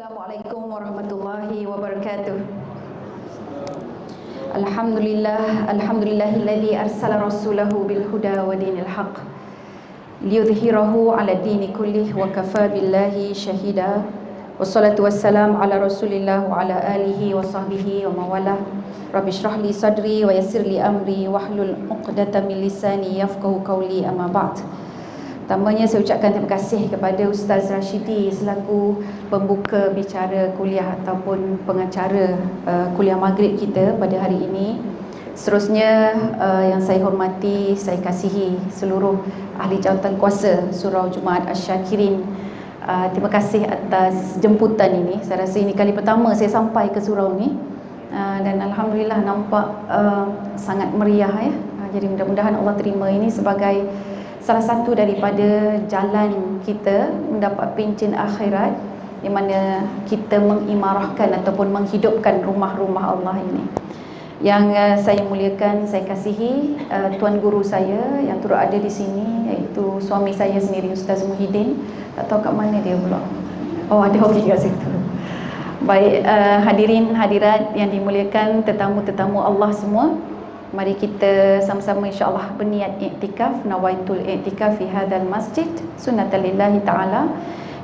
Assalamualaikum warahmatullahi wabarakatuh. Alhamdulillahilladzi arsala rasulahu bil huda wa dinil haqq liyudhhirahu 'ala dini kullih wa kafa billahi syahida. Wassalatu wassalamu ala Rasulillah wa ala alihi wa sahbihi wa mawalah. Rabbi shrah li sadri wa yassir li amri wahlul 'uqdatam min lisani yafqahu qawli, amma ba'd. Pertamanya saya ucapkan terima kasih kepada Ustaz Rashidi selaku pembuka bicara kuliah ataupun pengacara kuliah maghrib kita pada hari ini. Seterusnya yang saya hormati, saya kasihi seluruh ahli jawatan kuasa Surau Jumaat Asy-Syakirin. Terima kasih atas jemputan ini. Saya rasa ini kali pertama saya sampai ke surau ni, dan alhamdulillah nampak sangat meriah ya. Jadi mudah-mudahan Allah terima ini sebagai salah satu daripada jalan kita mendapat pencen akhirat, di mana kita mengimarahkan ataupun menghidupkan rumah-rumah Allah ini. Yang saya muliakan, saya kasihi tuan guru saya yang turut ada di sini, iaitu suami saya sendiri, Ustaz Muhyiddin. Tak tahu kat mana dia pula. Oh, ada okey kat situ. Baik, hadirin hadirat yang dimuliakan, tetamu-tetamu Allah semua. Mari kita sama-sama insya-Allah berniat iktikaf, nawaitul iktikaf fi hadzal masjid sunnatan lillahi taala,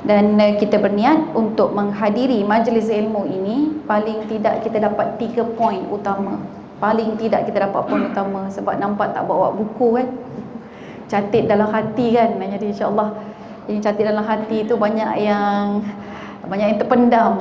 dan kita berniat untuk menghadiri majlis ilmu ini. Paling tidak kita dapat 3 poin utama. Paling tidak kita dapat poin utama, sebab nampak tak bawa buku kan. Catat dalam hati kan. Jadi insya-Allah yang catat dalam hati itu banyak yang terpendam.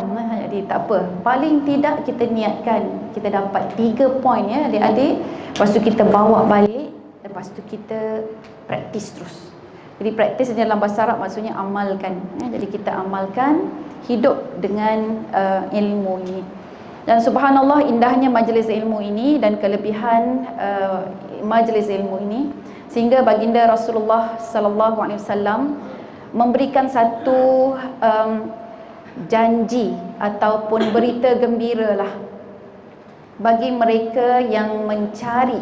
Jadi tak apa, paling tidak kita niatkan kita dapat 3 poin ya adik-adik. Lepas tu kita bawa balik, lepas tu kita praktis terus. Jadi praktis dalam bahasa Arab maksudnya amalkan ya. Jadi kita amalkan, hidup dengan ilmu ini. Dan subhanallah, indahnya majlis ilmu ini dan kelebihan majlis ilmu ini, sehingga baginda Rasulullah sallallahu alaihi wasallam memberikan satu janji ataupun berita gembira lah bagi mereka yang mencari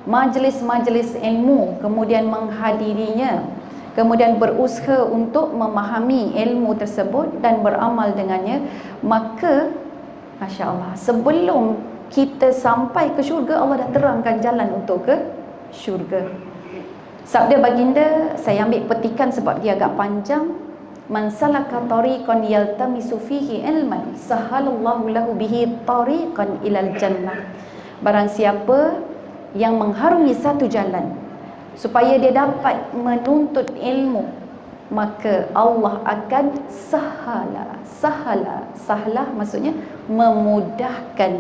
majlis-majlis ilmu, kemudian menghadirinya, kemudian berusaha untuk memahami ilmu tersebut dan beramal dengannya. Maka Masya Allah, sebelum kita sampai ke syurga, Allah dah terangkan jalan untuk ke syurga. Sabda baginda, saya ambil petikan sebab dia agak panjang. Man salaka tariqan yaltamisu fihi ilman sahalallahu lahu bihi tariqan ilal jannah. Barang siapa yang mengharungi satu jalan supaya dia dapat menuntut ilmu, maka Allah akan sahlah maksudnya memudahkan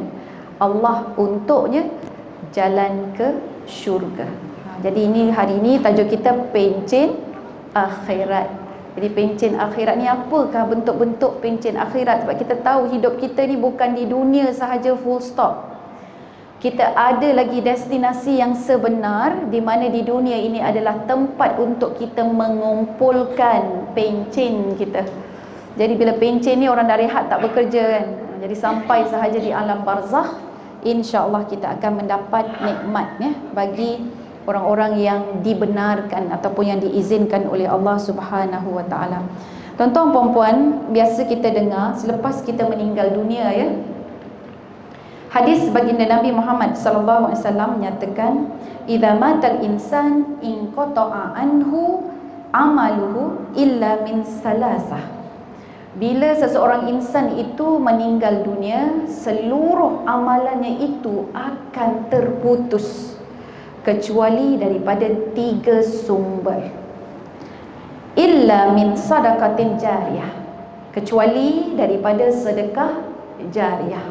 Allah untuknya jalan ke syurga. Jadi ini hari ini tajuk kita pencen akhirat. Jadi pencen akhirat ni apakah bentuk-bentuk pencen akhirat? Sebab kita tahu hidup kita ni bukan di dunia sahaja full stop. Kita ada lagi destinasi yang sebenar, di mana di dunia ini adalah tempat untuk kita mengumpulkan pencen kita. Jadi bila pencen ni orang dah rehat tak bekerja kan. Jadi sampai sahaja di alam barzakh, insya-Allah kita akan mendapat nikmat ya bagi orang-orang yang dibenarkan ataupun yang diizinkan oleh Allah Subhanahu wa taala. Tuan-tuan puan-puan, biasa kita dengar selepas kita meninggal dunia ya. Hadis baginda Nabi Muhammad sallallahu alaihi wasallam menyatakan, "Idza matal insan in qata'a anhu amaluhu illa min salasah." Bila seseorang insan itu meninggal dunia, seluruh amalannya itu akan terputus kecuali daripada 3 sumber. Illa min sadaqatin jariyah, kecuali daripada sedekah jariyah.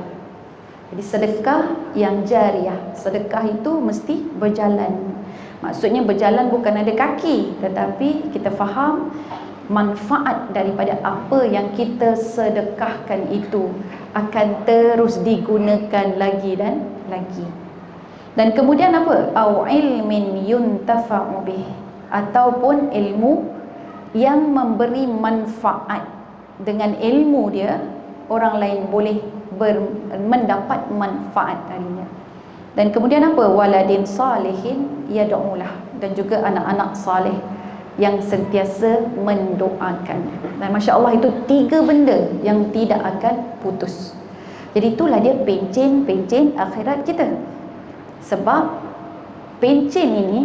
Jadi sedekah yang jariyah, sedekah itu mesti berjalan. Maksudnya berjalan bukan ada kaki, tetapi kita faham manfaat daripada apa yang kita sedekahkan itu akan terus digunakan lagi dan lagi. Dan kemudian apa? Au ilmin yuntafa'u bih, ataupun ilmu yang memberi manfaat. Dengan ilmu dia, orang lain boleh mendapat manfaat darinya. Dan kemudian apa? Waladin salihin yad'ulah, dan juga anak-anak saleh yang sentiasa mendoakan. Dan Masya Allah, itu 3 benda yang tidak akan putus. Jadi itulah dia pencen akhirat kita. Sebab pencen ini,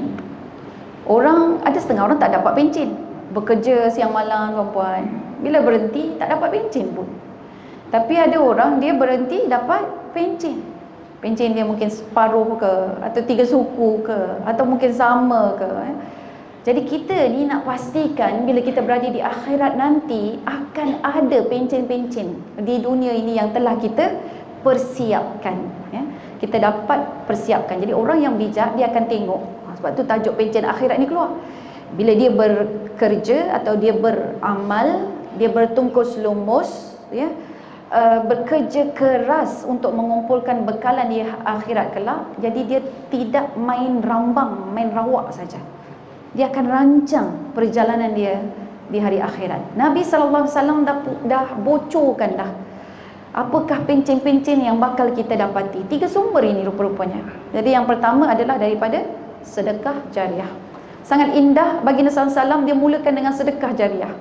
ada setengah orang tak dapat pencen, bekerja siang malam tuan-puan, bila berhenti tak dapat pencen pun. Tapi ada orang dia berhenti dapat pencen. Pencen dia mungkin separuh ke, atau 3 suku ke, atau mungkin sama ke. Jadi kita ni nak pastikan bila kita berada di akhirat nanti akan ada pencen-pencen di dunia ini yang telah kita persiapkan, ya. Kita dapat persiapkan. Jadi orang yang bijak dia akan tengok. Sebab tu tajuk pencen akhirat ni keluar. Bila dia bekerja atau dia beramal, dia bertungkus lumus, ya, bekerja keras untuk mengumpulkan bekalan di akhirat kelak. Jadi dia tidak main rambang, main rawak saja. Dia akan rancang perjalanan dia di hari akhirat. Nabi SAW dah bocorkan dah apakah pencen-pencen yang bakal kita dapati. 3 sumber ini rupa-rupanya. Jadi yang pertama adalah daripada sedekah jariah. Sangat indah baginda SAW dia mulakan dengan sedekah jariah.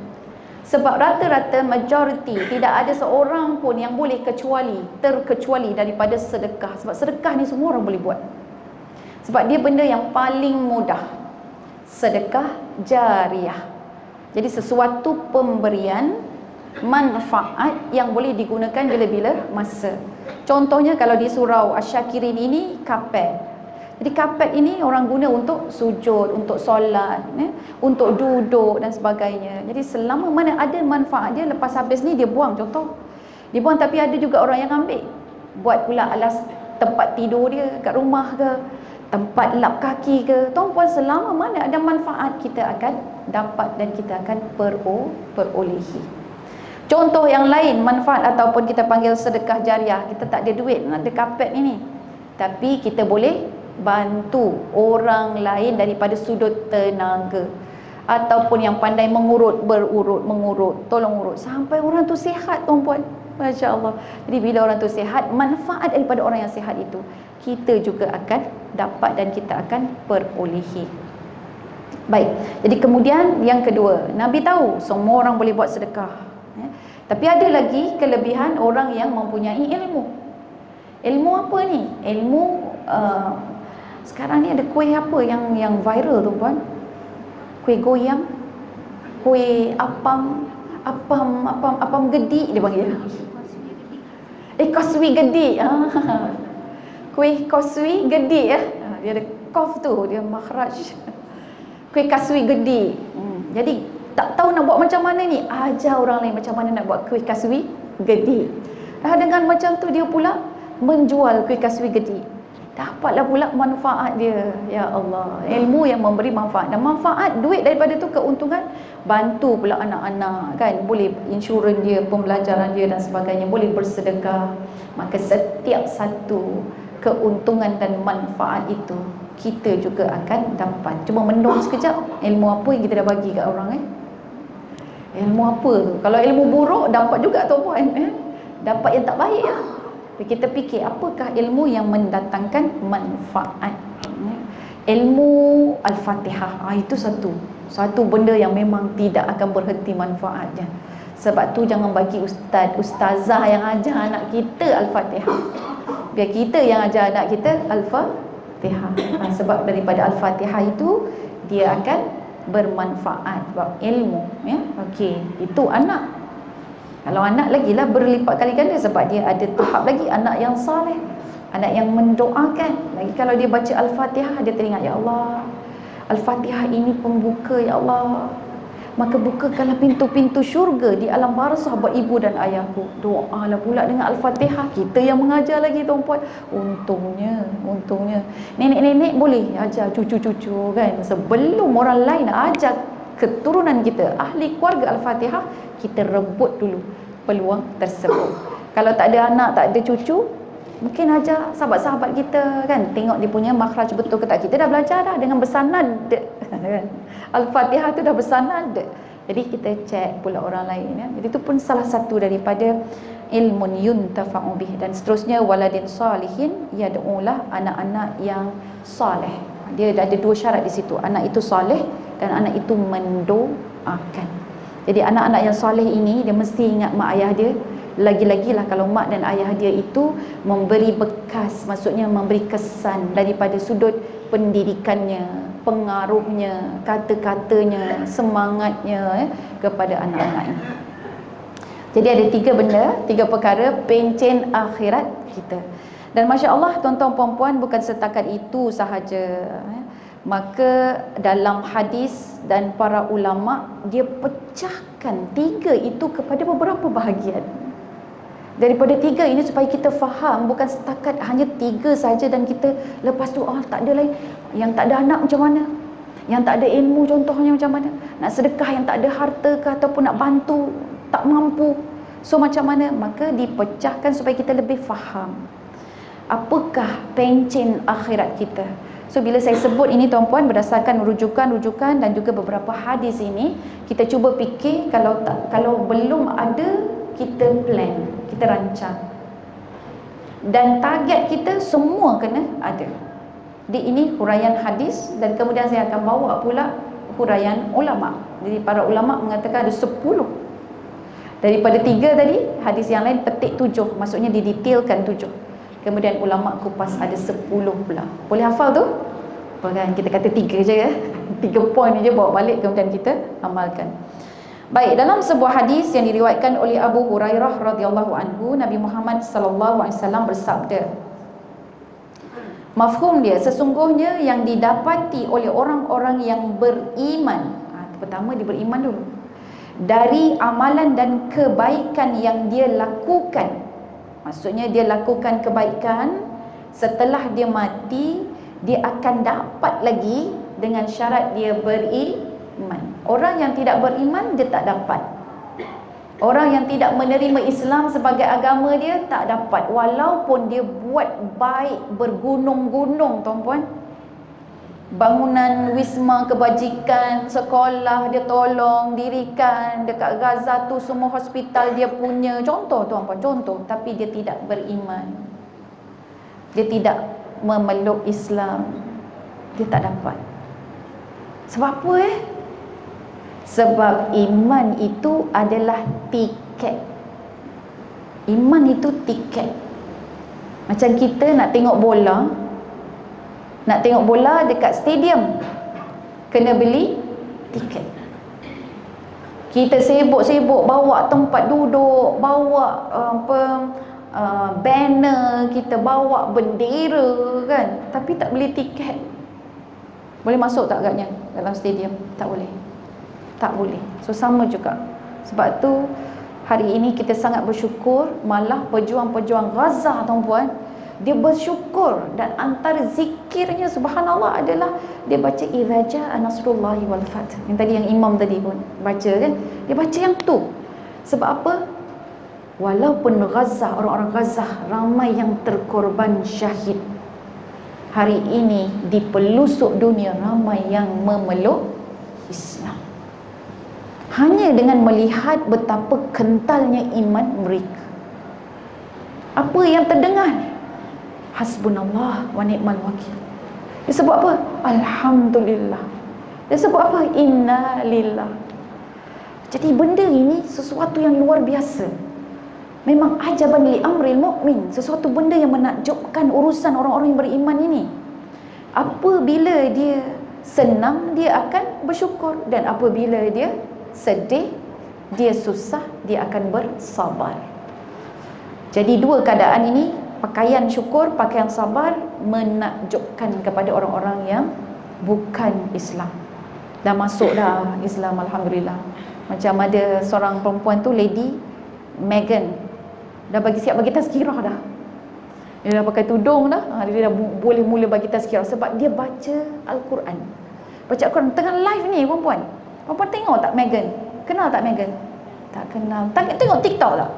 Sebab rata-rata majoriti tidak ada seorang pun yang boleh terkecuali daripada sedekah. Sebab sedekah ni semua orang boleh buat. Sebab dia benda yang paling mudah. Sedekah jariah. Jadi sesuatu pemberian manfaat yang boleh digunakan bila-bila masa. Contohnya kalau di surau Asy-Syakirin ini kapet. Jadi kapet ini orang guna untuk sujud, untuk solat, ya, untuk duduk dan sebagainya. Jadi selama mana ada manfaat dia, lepas habis ni dia buang, contoh. Dia buang, tapi ada juga orang yang ambil. Buat pula alas tempat tidur dia kat rumah ke, tempat lap kaki ke. Tuan-puan, selama mana ada manfaat kita akan dapat dan kita akan perolehi. Contoh yang lain, manfaat ataupun kita panggil sedekah jariah. Kita tak ada duit nak ada kapet ini, tapi kita boleh bantu orang lain daripada sudut tenaga, ataupun yang pandai mengurut, mengurut, tolong urut sampai orang tu sihat, tuan-puan. Masya Allah. Jadi bila orang tu sihat, manfaat daripada orang yang sihat itu kita juga akan dapat dan kita akan perolehi. Baik, jadi kemudian yang kedua, Nabi tahu semua orang boleh buat sedekah, ya. Tapi ada lagi kelebihan orang yang mempunyai ilmu. Ilmu apa ni? Ilmu sekarang ni ada kuih apa yang viral tu puan? Kuih goyang, kuih apam gedik dia panggil. Koswi gedik. Kuih koswi gedik, ya. Dia ada kof tu, dia makhraj. Kuih kaswi gedik. Jadi tak tahu nak buat macam mana ni, ajar orang lain macam mana nak buat kuih kaswi gedik. Dengan macam tu dia pula menjual kuih kaswi gedik. Dapatlah pula manfaat dia. Ya Allah, ilmu yang memberi manfaat. Dan manfaat duit daripada tu, keuntungan, bantu pula anak-anak, kan, boleh insurans dia, pembelajaran dia dan sebagainya, boleh bersedekah. Maka setiap satu keuntungan dan manfaat itu kita juga akan dapat. Cuma mendung sekejap, ilmu apa yang kita dah bagi kat orang, ilmu apa tu? Kalau ilmu buruk dapat juga tu puan, dapat yang tak baik, ya. Kita fikir apakah ilmu yang mendatangkan manfaat. Ilmu Al-Fatihah, itu satu benda yang memang tidak akan berhenti manfaatnya. Sebab tu jangan bagi ustazah yang ajar anak kita Al-Fatihah, biar kita yang ajar anak kita Al-Fatihah. Sebab daripada Al-Fatihah itu dia akan bermanfaat sebab ilmu, ya. Okey, itu anak. Kalau anak lagi lah berlipat kali ganda, sebab dia ada tahap lagi anak yang saleh, anak yang mendoakan. Lagi kalau dia baca Al-Fatihah, dia teringat, ya Allah, Al-Fatihah ini pembuka, ya Allah, maka bukakanlah pintu-pintu syurga di alam barzah buat ibu dan ayahku. Doalah pula dengan Al-Fatihah. Kita yang mengajar lagi, tuan-puan. Untungnya nenek-nenek boleh ajar cucu-cucu, kan. Sebelum orang lain ajar keturunan kita, ahli keluarga Al-Fatihah, kita rebut dulu peluang tersebut. Kalau tak ada anak, tak ada cucu, mungkin ajar sahabat-sahabat kita, kan, tengok dia punya makhraj betul ke tak. Kita dah belajar dah dengan bersanad. Al-Fatihah tu dah bersanad. Jadi kita cek pula orang lain, ya. Jadi itu pun salah satu daripada ilmun yuntafa'u bih. Dan seterusnya, waladin salihin yad'ulah, anak-anak yang saleh. Dia ada 2 syarat di situ. Anak itu saleh dan anak itu mendoakan. Jadi anak-anak yang soleh ini dia mesti ingat mak ayah dia. Lagi-lagilah kalau mak dan ayah dia itu memberi bekas, maksudnya memberi kesan daripada sudut pendidikannya, pengaruhnya, kata-katanya, semangatnya kepada anak-anaknya. Jadi ada 3 benda, 3 perkara pencen akhirat kita. Dan Masya Allah tuan-tuan puan-puan, bukan setakat itu sahaja. Maka dalam hadis dan para ulama dia pecahkan 3 itu kepada beberapa bahagian. Daripada 3 ini supaya kita faham, bukan setakat hanya 3 saja dan kita lepas tu tak ada lain. Yang tak ada anak macam mana, yang tak ada ilmu contohnya macam mana, nak sedekah yang tak ada harta ke, ataupun nak bantu tak mampu, so macam mana. Maka dipecahkan supaya kita lebih faham apakah pencen akhirat kita. So bila saya sebut ini tuan-puan, berdasarkan rujukan-rujukan dan juga beberapa hadis ini, kita cuba fikir, kalau belum ada, kita plan, kita rancang, dan target kita semua kena ada. Jadi ini huraian hadis, dan kemudian saya akan bawa pula huraian ulama. Jadi para ulama mengatakan ada 10. Daripada 3 tadi, hadis yang lain petik 7, maksudnya didetailkan 7. Kemudian ulama kupas ada 10 pula. Boleh hafal tu? Bukan kita kata 3 je ya. 3 poin je bawa balik, kemudian kita amalkan. Baik, dalam sebuah hadis yang diriwayatkan oleh Abu Hurairah radhiyallahu anhu, Nabi Muhammad sallallahu alaihi wasallam bersabda, mafhum dia, sesungguhnya yang didapati oleh orang-orang yang beriman, pertama dia beriman dulu, dari amalan dan kebaikan yang dia lakukan. Maksudnya dia lakukan kebaikan, setelah dia mati dia akan dapat lagi dengan syarat dia beriman. Orang yang tidak beriman dia tak dapat. Orang yang tidak menerima Islam sebagai agama dia tak dapat, walaupun dia buat baik bergunung-gunung tuan-puan. Bangunan wisma kebajikan, sekolah dia tolong dirikan, dekat Gaza tu semua hospital dia punya, contoh tuan-puan, contoh. Tapi dia tidak beriman, dia tidak memeluk Islam, dia tak dapat. Sebab apa Sebab iman itu adalah tiket. Iman itu tiket. Macam kita nak tengok bola, nak tengok bola dekat stadium, kena beli tiket. Kita sibuk-sibuk bawa tempat duduk, bawa banner, kita bawa bendera kan, tapi tak beli tiket. Boleh masuk tak agaknya dalam stadium? Tak boleh. Tak boleh. So sama juga. Sebab tu hari ini kita sangat bersyukur, malah pejuang-pejuang Gaza tuan-puan, dia bersyukur, dan antara zikirnya subhanallah adalah dia baca idza jaa nasrullahi wal fath. Yang tadi yang imam tadi pun baca kan, dia baca yang tu. Sebab apa? Walaupun Gaza, orang-orang Gaza ramai yang terkorban syahid, hari ini di pelosok dunia ramai yang memeluk Islam, hanya dengan melihat betapa kentalnya iman mereka. Apa yang terdengar? Hasbunallah wa ni'mal wakil. Dia sebut apa? Alhamdulillah. Dia sebut apa? Inna lillah. Jadi benda ini sesuatu yang luar biasa. Memang ajaban li amril mu'min, sesuatu benda yang menakjubkan urusan orang-orang yang beriman ini. Apabila dia senang, dia akan bersyukur, dan apabila dia sedih, dia susah, dia akan bersabar. Jadi 2 keadaan ini, pakaian syukur, pakaian sabar, menakjubkan kepada orang-orang yang bukan Islam. Dah masuk dah Islam, alhamdulillah. Macam ada seorang perempuan tu, Lady Megan, dah siap bagi tazkirah dah. Dia dah pakai tudung dah, dia dah boleh mula bagi tazkirah sebab dia baca Al-Quran. Baca Al-Quran tengah live ni perempuan. Perempuan tengok tak Megan? Kenal tak Megan? Tak kenal. Tengok TikTok tak?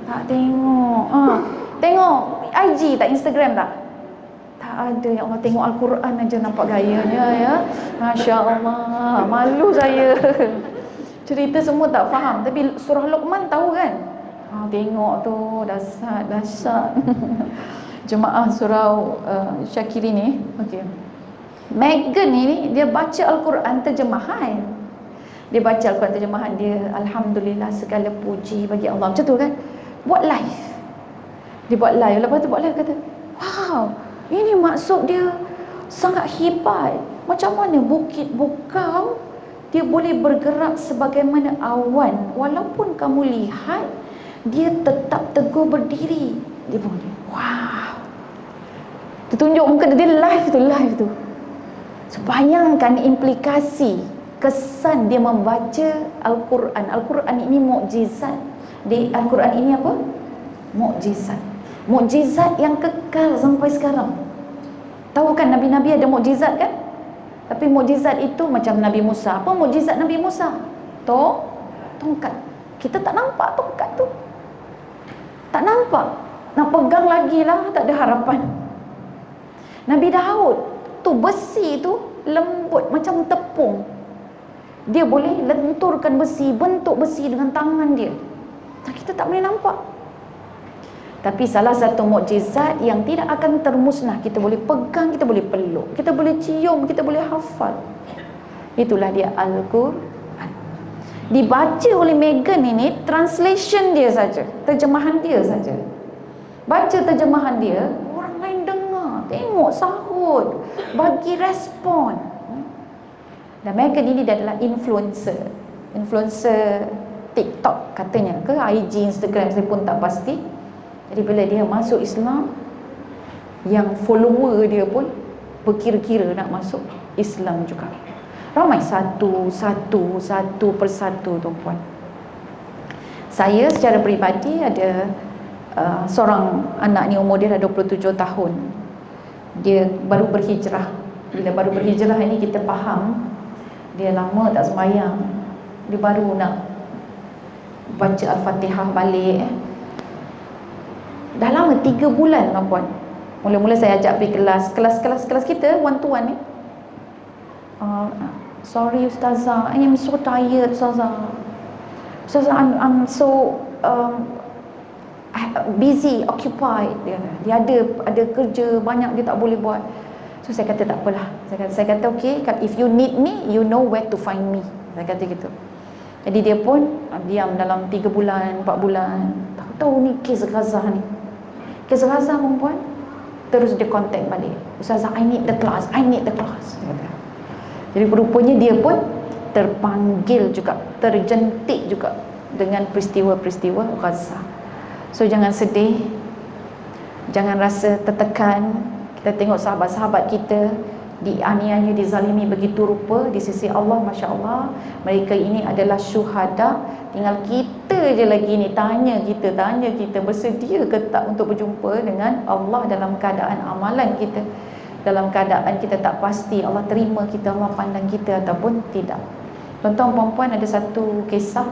Tak tengok. Tengok IG tak, Instagram tak? Tak ada. Ya Allah, tengok Al-Quran aja nampak gayanya ya. Masya Allah, malu saya. Cerita semua tak faham, tapi surah Luqman tahu kan? Tengok tu, dahsyat. Jemaah surau Syakirin ni. Okey. Megan ini dia baca Al-Quran terjemahan. Dia baca Al-Quran terjemahan dia, alhamdulillah segala puji bagi Allah. Macam tu kan? Buat live. Dia buat live, lepas tu buat live kata, wow, ini maksud dia sangat hebat. Macam mana bukit bukau dia boleh bergerak sebagaimana awan, walaupun kamu lihat dia tetap teguh berdiri. Dia pun, wow. Tertunjuk muka dia live tu. So, bayangkan implikasi, kesan dia membaca Al-Quran. Al-Quran ini mukjizat. Al-Quran ini apa? Mukjizat. Mukjizat yang kekal sampai sekarang. Tahu kan Nabi-Nabi ada mukjizat kan? Tapi mukjizat itu macam Nabi Musa. Apa mukjizat Nabi Musa? Tongkat. Kita tak nampak tongkat tu. Tak nampak. Nak pegang lagi lah, tak ada harapan. Nabi Daud tu besi tu lembut macam tepung. Dia boleh lenturkan besi, bentuk besi dengan tangan dia. Kita tak boleh nampak. Tapi salah satu mukjizat yang tidak akan termusnah, kita boleh pegang, kita boleh peluk, kita boleh cium, kita boleh hafal. Itulah dia Al-Quran. Dibaca oleh Megan ini, translation dia saja, terjemahan dia saja. Baca terjemahan dia, orang lain dengar, tengok, sahut, bagi respon. Dan Megan ini dia adalah influencer TikTok katanya, ke IG, Instagram, saya pun tak pasti. Jadi bila dia masuk Islam, yang follower dia pun berkira-kira nak masuk Islam juga. Ramai satu persatu tuan-puan. Saya secara peribadi ada seorang anak ni, umur dia dah 27 tahun. Dia baru berhijrah. Bila baru berhijrah ini kita faham dia lama tak sembahyang. Dia baru nak baca Al-Fatihah balik. Dah lama 3 bulan tuan-puan. Mula-mula saya ajak pergi kelas kita one to one ni. Sorry Ustazah, I am so tired Ustazah. Ustazah, I'm so busy, occupied. Dia ada kerja banyak, dia tak boleh buat. So saya kata tak apalah. Saya kata okay, if you need me, you know where to find me. Saya kata gitu. Jadi dia pun diam dalam 3 bulan, 4 bulan. Tahu ni kes Gaza ni. Kes Gaza perempuan. Terus dia contact balik. Ustazah, I need the class. Jadi rupanya dia pun terpanggil juga, terjentik juga dengan peristiwa-peristiwa Gaza. So jangan sedih, jangan rasa tertekan. Kita tengok sahabat-sahabat kita dianiaya, dizalimi begitu rupa di sisi Allah. Masya Allah, mereka ini adalah syuhada. Tinggal kita je lagi ni tanya kita bersedia ke tak untuk berjumpa dengan Allah dalam keadaan amalan kita, dalam keadaan kita tak pasti Allah terima kita, Allah pandang kita ataupun tidak. Tuan-tuan puan-puan, ada satu kisah,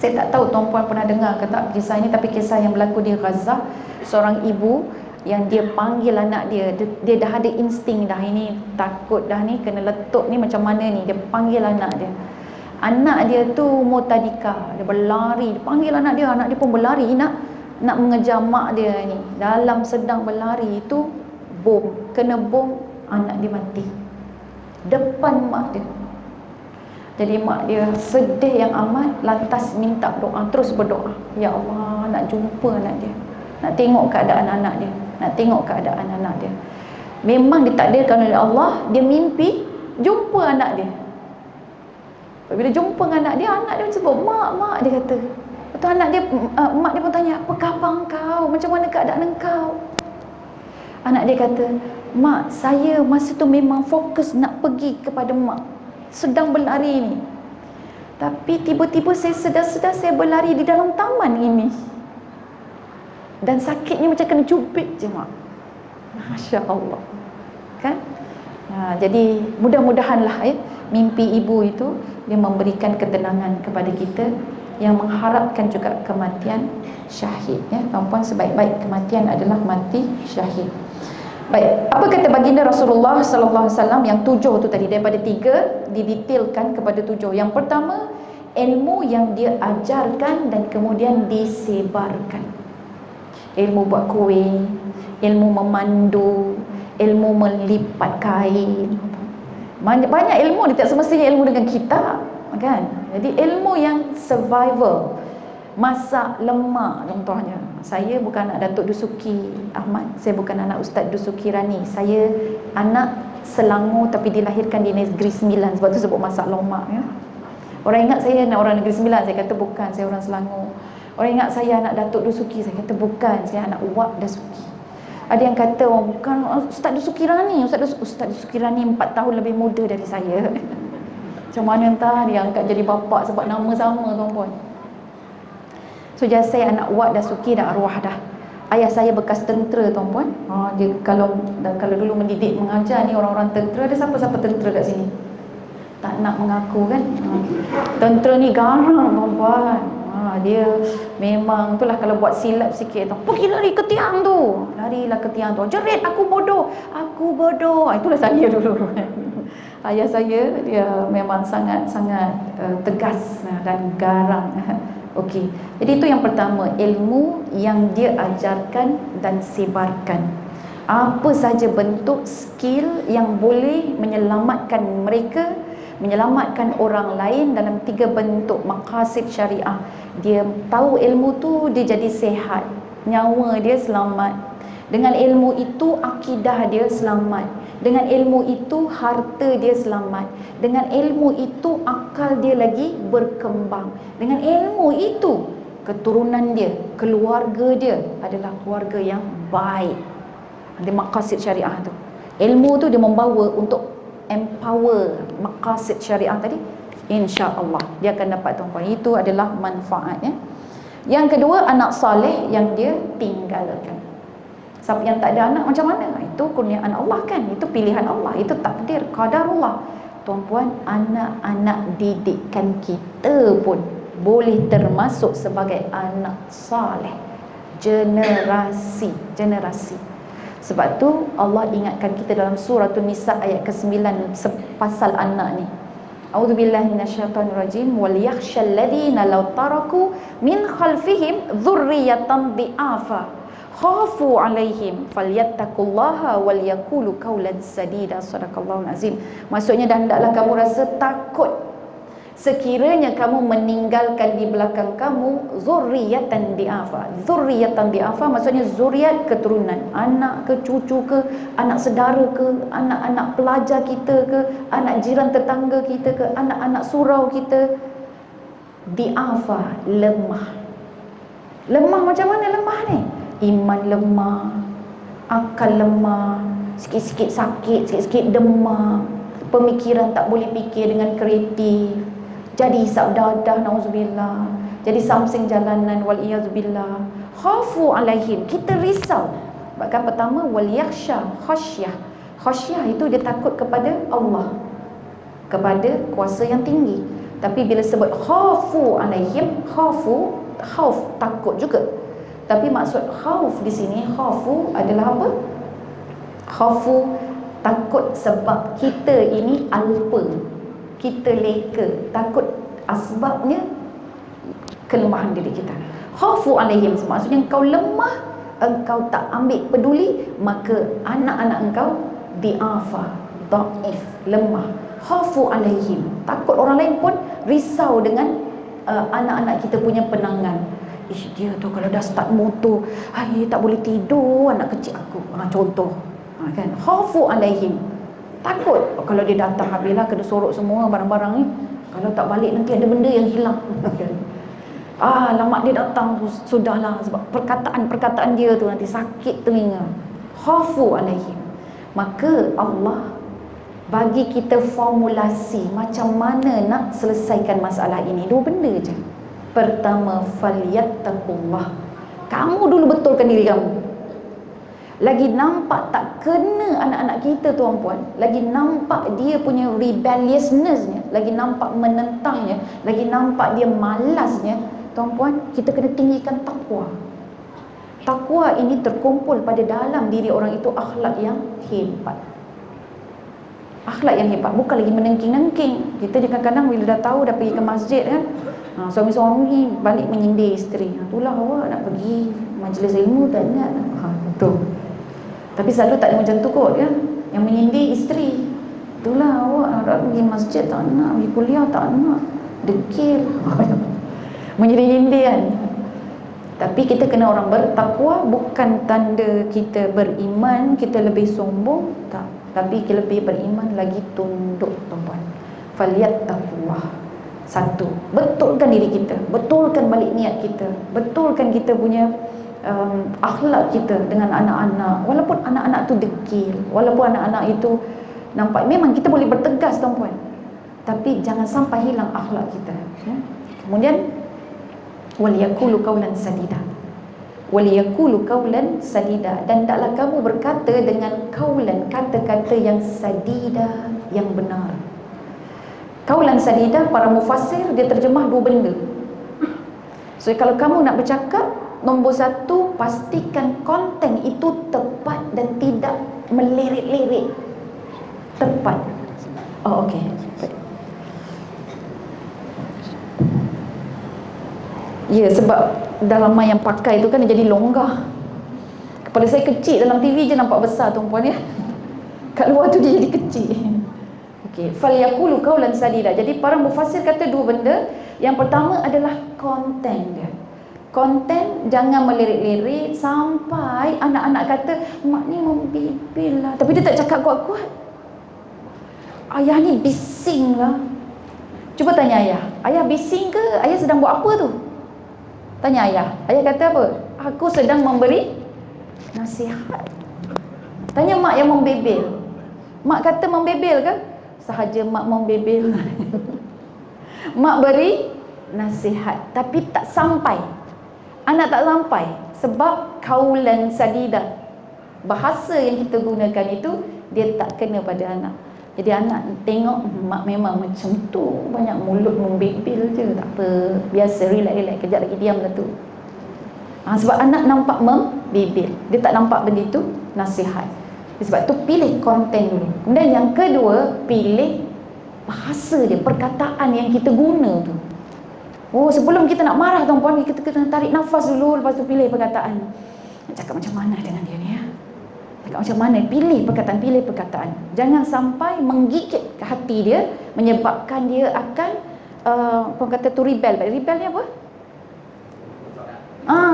saya tak tahu tuan-puan pernah dengar ke tak kisah ini, tapi kisah yang berlaku di Gaza. Seorang ibu yang dia panggil anak dia, dia dah ada insting dah, ini takut dah ni, kena letup ni macam mana ni. Dia panggil anak dia. Anak dia tu mutadika, dia berlari, dia panggil anak dia pun berlari nak mengejar mak dia ni. Dalam sedang berlari itu kena bom, anak dia mati depan mak dia. Jadi mak dia sedih yang amat, lantas minta doa, terus berdoa, ya Allah, nak jumpa anak dia, nak tengok keadaan anak dia. Memang ditakdirkan oleh Allah, dia mimpi jumpa anak dia. Bila jumpa dengan anak dia sebut mak, dia kata. Lepas mak dia pun tanya, apa khabar engkau, macam mana keadaan engkau? Anak dia kata, mak, saya masa tu memang fokus nak pergi kepada mak, sedang berlari ni. Tapi tiba-tiba saya sedar-sedar saya berlari di dalam taman ini. Dan sakitnya macam kena cubit je mak. Masya Allah. Kan? Jadi mudah-mudahanlah mimpi ibu itu dia memberikan ketenangan kepada kita yang mengharapkan juga kematian syahid. Tuan-puan, sebaik-baik kematian adalah mati syahid. Baik, apa kata baginda Rasulullah sallallahu alaihi wasallam yang 7 tu tadi, daripada 3 didetailkan kepada 7. Yang pertama, ilmu yang dia ajarkan dan kemudian disebarkan. Ilmu buat kuih, ilmu memandu, ilmu melipat kain. Banyak ilmu ni, tak semestinya ilmu dengan kita, kan? Jadi ilmu yang survival, masak lemak contohnya. Saya bukan anak Datuk Dusuki Ahmad, saya bukan anak Ustaz Dusuki Rani, saya anak Selangor tapi dilahirkan di Negeri Sembilan, sebab tu sebut masak lemak, ya. Orang ingat saya anak orang Negeri Sembilan, saya kata bukan, saya orang Selangor. Orang ingat saya anak Datuk Dusuki, saya kata bukan, saya anak Wak Dasuki. Ada yang kata, oh, bukan Ustaz Dusuki Rani. Ustaz Dusuki Rani 4 tahun lebih muda dari saya. Macam mana entah dia angkat jadi bapa sebab nama sama, tuan-puan. So jadi saya anak Wak Dasuki dan arwah dah. Ayah saya bekas tentera, tuan-puan. Dia kalau dulu mendidik mengajar ni orang-orang tentera, ada siapa-siapa tentera kat sini? Tak nak mengaku, kan? Tentera ni garang, tuan-puan. Dia memang itulah, kalau buat silap sikit tu, pergi lari ke tiang tu, larilah ke tiang tu, jerit, aku bodoh. Itulah saya dulu. Ayah saya dia memang sangat-sangat tegas dan garang. Okey, jadi itu yang pertama, ilmu yang dia ajarkan dan sebarkan. Apa saja bentuk skill yang boleh menyelamatkan mereka, menyelamatkan orang lain dalam 3 bentuk maqasid syariah. Dia tahu ilmu tu, dia jadi sehat, nyawa dia selamat. Dengan ilmu itu akidah dia selamat. Dengan ilmu itu harta dia selamat. Dengan ilmu itu akal dia lagi berkembang. Dengan ilmu itu keturunan dia, keluarga dia adalah keluarga yang baik. Ada maqasid syariah tu. Ilmu tu dia membawa untuk empower maqasid syariah tadi, insya-Allah dia akan dapat, tuan-puan. Itu adalah manfaatnya. Yang kedua, anak soleh yang dia tinggalkan. Siapa yang tak ada anak macam mana? Itu kurniaan Allah, kan? Itu pilihan Allah, itu takdir, qadarullah. Tuan-puan, anak-anak didikan kita pun boleh termasuk sebagai anak soleh. Generasi. Sebab tu Allah ingatkan kita dalam surah An-Nisa ayat ke-9 pasal anak ni. A'udzubillahi minasyaitonirrajim. Wal yakhshal ladzina law taraku min khalfihim dzurriyyatan dhi'afa khafu 'alaihim falyattaqullaha wal yaqulu qawlan sadida. Sadaqallahul azim. Maksudnya, dan hendaklah kamu rasa takut sekiranya kamu meninggalkan di belakang kamu zurriyatan di'afa. Zurriyatan di'afa maksudnya zuriat, keturunan, anak ke, cucu ke, anak saudara ke, anak-anak pelajar kita ke, anak jiran tetangga kita ke, anak-anak surau kita. Di'afa, lemah. Lemah macam mana lemah ni? Iman lemah, akal lemah, sikit-sikit sakit, sikit-sikit demam, pemikiran tak boleh fikir dengan kreatif, jadi hisab dadah, na'udzubillah, jadi samsing jalanan, wal'iyazubillah. Khafu alaihim, kita risau. Bahkan pertama, wal yakhsha, khasyah. Khasyah itu dia takut kepada Allah, kepada kuasa yang tinggi. Tapi bila sebut khafu alaihim, khauf takut juga. Tapi maksud khauf di sini, khafu adalah apa? Khafu takut sebab kita ini alpa, kita leka, takut asbabnya kelemahan diri kita. Khafu alaihim maksudnya engkau lemah, engkau tak ambil peduli, maka anak-anak engkau di'afa, dhaif, lemah. Khafu alaihim, takut orang lain pun risau dengan anak-anak kita punya penangan. Dia tu kalau dah start motor, tak boleh tidur anak kecil aku, contoh. Kan? Khafu alaihim, takut kalau dia datang habislah kena sorok semua barang-barang ni, kalau tak balik nanti ada benda yang hilang. Lama dia datang sudahlah, sebab perkataan dia tu nanti sakit telinga. Khafu alaihim. Maka Allah bagi kita formulasi macam mana nak selesaikan masalah ini. 2 benda je. Pertama, falyattaqullah. Kamu dulu betulkan diri kamu. Lagi nampak tak kena anak-anak kita, tuan-puan, lagi nampak dia punya rebelliousness-nya, lagi nampak menentangnya, lagi nampak dia malasnya, tuan-puan, kita kena tinggikan takwa. Takwa ini terkumpul pada dalam diri orang itu akhlak yang hebat. Akhlak yang hebat, bukan lagi menengking-nengking. Kita kadang-kadang bila dah tahu dah pergi ke masjid kan, suami-suami balik menyindir isteri. Itulah awak nak pergi majlis ilmu tak ingat. Betul. Tapi selalu tak ada macam tu kot kan. Yang menyindir isteri. Itulah awak nak pergi masjid tak nak, pergi kuliah tak nak, degil. Menyindir kan. Tapi kita kena orang bertakwa, bukan tanda kita beriman, kita lebih sombong, tak. Tapi kita lebih beriman lagi tunduk, tuan-tuan. Falyattaqullah. Satu, betulkan diri kita, betulkan balik niat kita, betulkan kita punya akhlak kita dengan anak-anak. Walaupun anak-anak tu degil, walaupun anak-anak itu nampak, memang kita boleh bertegas, tuan-puan, tapi jangan sampai hilang akhlak kita. Kemudian waliyaqulu qawlan sadida, waliyaqulu qawlan sadida, dan hendaklah kamu berkata dengan qawlan, kata-kata yang sadida, yang benar. Qawlan sadida, para mufassir dia terjemah dua benda. So kalau kamu nak bercakap, nombor satu, pastikan konten itu tepat dan tidak melirik-lirik. Tepat. Oh, okey. Ya, sebab dalam yang pakai tu kan jadi longgar. Kepala saya kecil, dalam TV je nampak besar, tuan-puan ya. Kat luar tu dia jadi kecil. Okey, falyaqulu qawlan sadida. Jadi para mufassir kata dua benda. Yang pertama adalah konten dia. Konten jangan melirik-lirik sampai anak-anak kata, mak ni membibil lah, tapi dia tak cakap kuat-kuat. Ayah ni bising lah. Cuba tanya ayah, ayah bising ke? Ayah sedang buat apa tu? Tanya ayah. Ayah kata apa? Aku sedang memberi nasihat. Tanya mak yang membebel. Mak kata membebel ke? Sahaja mak membebel. Mak beri nasihat, tapi tak sampai. Anak tak sampai. Sebab qawlan sadida, bahasa yang kita gunakan itu, dia tak kena pada anak. Jadi anak tengok mak memang macam tu, banyak mulut membebel je, tak apa, biasa, relax-relax, kejap lagi diam lah tu. Sebab anak nampak membebel, dia tak nampak benda itu nasihat. Sebab tu pilih konten dulu. Kemudian yang kedua, pilih bahasa dia, perkataan yang kita guna tu. Oh, sebelum kita nak marah, tuan-puan, kita kena tarik nafas dulu, lepas tu pilih perkataan. Nak cakap macam mana dengan dia ni ya? Cakap macam mana? Pilih perkataan, pilih perkataan. Jangan sampai menggigit ke hati dia, menyebabkan dia akan orang kata tu rebel. Rebel ni apa?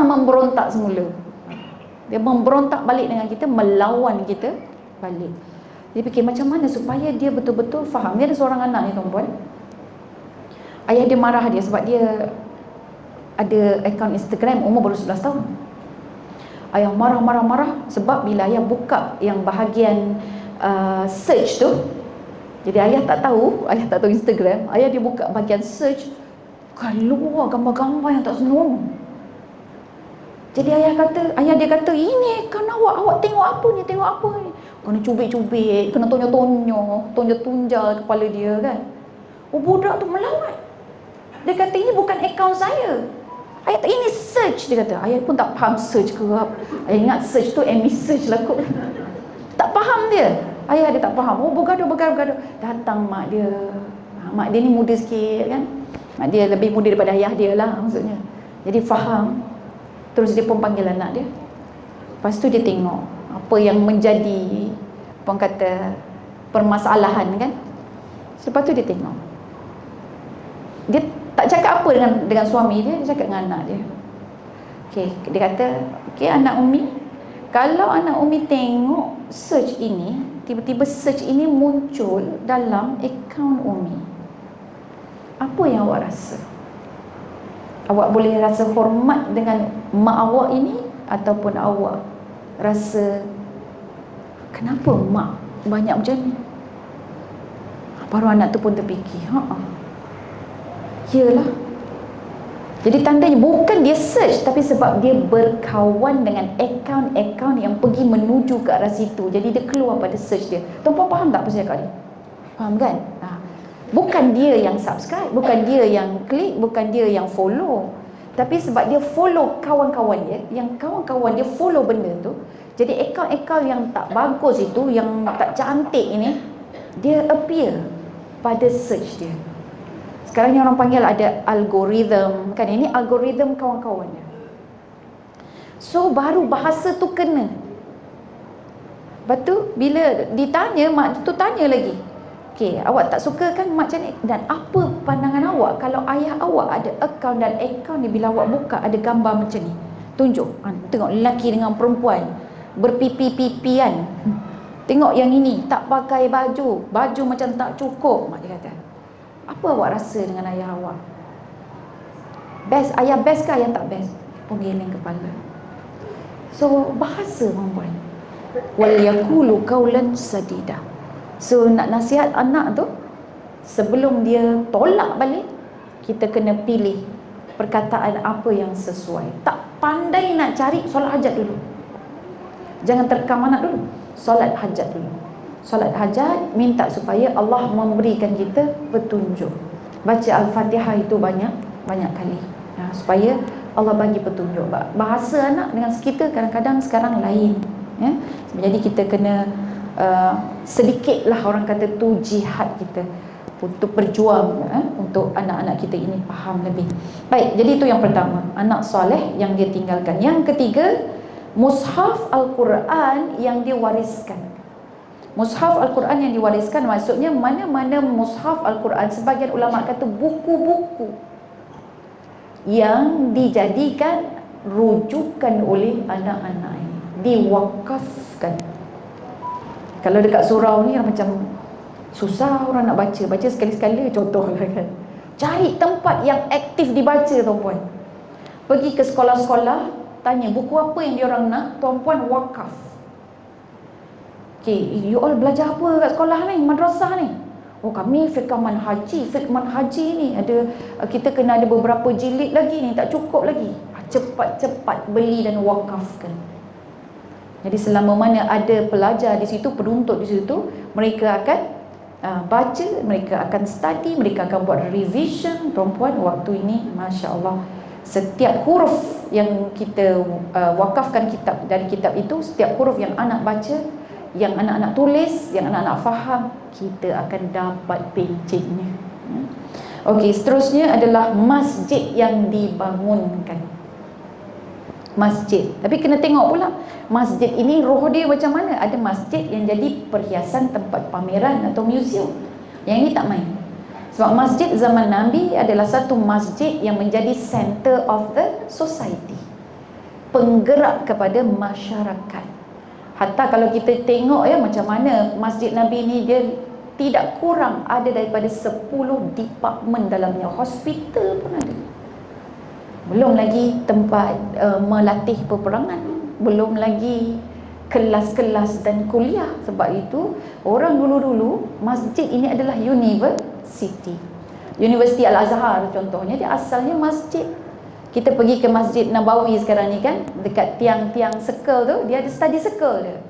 Memberontak semula. Dia memberontak balik dengan kita, melawan kita balik. Dia fikir macam mana supaya dia betul-betul faham. Dia ada seorang anak ni, tuan-puan. Ayah dia marah dia sebab dia ada akaun Instagram, umur baru 11 tahun. Ayah marah sebab bila ayah buka yang bahagian search tu, jadi ayah tak tahu Instagram. Ayah dia buka bahagian search, keluar gambar-gambar yang tak senonoh. Jadi ayah dia kata, ini kan awak tengok apa ni, kena cubit-cubit, kena tonjol-tunjal kepala dia kan. Oh, budak tu melawat. Dia kata, ini bukan akaun saya. Ayah, ini search, dia kata. Ayah pun tak faham search ke apa. Ayah ingat search tu Amy search lah kot. Tak faham dia. Ayah dia tak faham. Oh, bergaduh. Datang mak dia. Mak dia ni muda sikit kan. Mak dia lebih muda daripada ayah dia lah maksudnya. Jadi faham. Terus dia pun panggil anak dia. Lepas tu dia tengok apa yang menjadi, apa kata, permasalahan kan. Lepas tu dia tengok. Dia tak cakap apa dengan suami dia, dia cakap dengan anak dia. Okey, dia kata, okey anak Umi, kalau anak Umi tengok search ini, tiba-tiba search ini muncul dalam akaun Umi, apa yang awak rasa? Awak boleh rasa hormat dengan mak awak ini, ataupun awak rasa kenapa mak banyak macam ni? Baru anak tu pun terfikir, yalah. Jadi tandanya bukan dia search, tapi sebab dia berkawan dengan akaun-akaun yang pergi menuju ke arah situ. Jadi dia keluar pada search dia. Tuan-puan faham tak apa saya cakap ni? Faham kan? Bukan dia yang subscribe, bukan dia yang klik, bukan dia yang follow, tapi sebab dia follow kawan-kawan dia, yang kawan-kawan dia follow benda tu. Jadi akaun-akaun yang tak bagus itu, yang tak cantik ini, dia appear pada search dia. Sekarang ni orang panggil ada algoritma kan, ini algoritma kawan-kawan dia. So baru bahasa tu kena. Lepas tu bila ditanya, mak tu tanya lagi, okey, awak tak suka kan mak macam ni? Dan apa pandangan awak kalau ayah awak ada akaun dan akaun ni bila awak buka ada gambar macam ni? Tunjuk. Tengok lelaki dengan perempuan berpipi-pipian. Tengok yang ini tak pakai baju, baju macam tak cukup, mak dia kata. Apa awak rasa dengan ayah awak? Best, ayah best ke ayah tak best? Penggeleng kepala. So bahasa perempuan. Wal yaqulu qawlan sadida. So nak nasihat anak tu, sebelum dia tolak balik, kita kena pilih perkataan apa yang sesuai. Tak pandai nak cari, solat hajat dulu. Jangan terkam anak dulu, solat hajat dulu. Solat hajat, minta supaya Allah memberikan kita petunjuk. Baca Al-Fatihah itu banyak kali, supaya Allah bagi petunjuk. Bahasa anak dengan kita kadang-kadang sekarang lain, ya? Jadi kita kena sedikitlah orang kata tu jihad kita untuk berjuang, untuk anak-anak kita ini faham lebih. Baik, jadi itu yang pertama, anak soleh yang dia tinggalkan. Yang ketiga, mushaf Al-Quran yang diwariskan. Mushaf Al-Quran yang diwariskan maksudnya mana-mana mushaf Al-Quran, sebagian ulama kata buku-buku yang dijadikan rujukan oleh anak-anak ini, diwakafkan. Kalau dekat surau ni macam susah orang nak baca sekali-sekala, contohlah kan. Cari tempat yang aktif dibaca, tuan-puan. Pergi ke sekolah-sekolah, tanya buku apa yang diorang nak, tuan-puan wakaf. Okay, you all belajar apa kat sekolah ni, madrasah ni? Oh, kami fiqh manhaji ni ada, kita kena ada beberapa jilid lagi ni, tak cukup lagi. Cepat-cepat beli dan wakafkan. Jadi selama mana ada pelajar di situ, penuntut di situ, mereka akan baca, mereka akan study, mereka akan buat revision. Perempuan waktu ini, Masya Allah, setiap huruf yang kita wakafkan kitab, dari kitab itu, setiap huruf yang anak baca, yang anak-anak tulis, yang anak-anak faham, kita akan dapat pencetnya. Okey, seterusnya adalah masjid yang dibangunkan. Masjid, tapi kena tengok pula masjid ini roh dia macam mana. Ada masjid yang jadi perhiasan tempat pameran atau museum, yang ini tak main. Sebab masjid zaman Nabi adalah satu masjid yang menjadi center of the society, penggerak kepada masyarakat. Hatta kalau kita tengok ya macam mana masjid Nabi ni, dia tidak kurang ada daripada 10 department dalamnya. Hospital pun ada. Belum lagi tempat melatih peperangan, belum lagi kelas-kelas dan kuliah. Sebab itu orang dulu-dulu masjid ini adalah university. Universiti Al-Azhar contohnya, dia asalnya masjid. Kita pergi ke Masjid Nabawi sekarang ni kan, dekat tiang-tiang circle tu, dia ada study circle dia.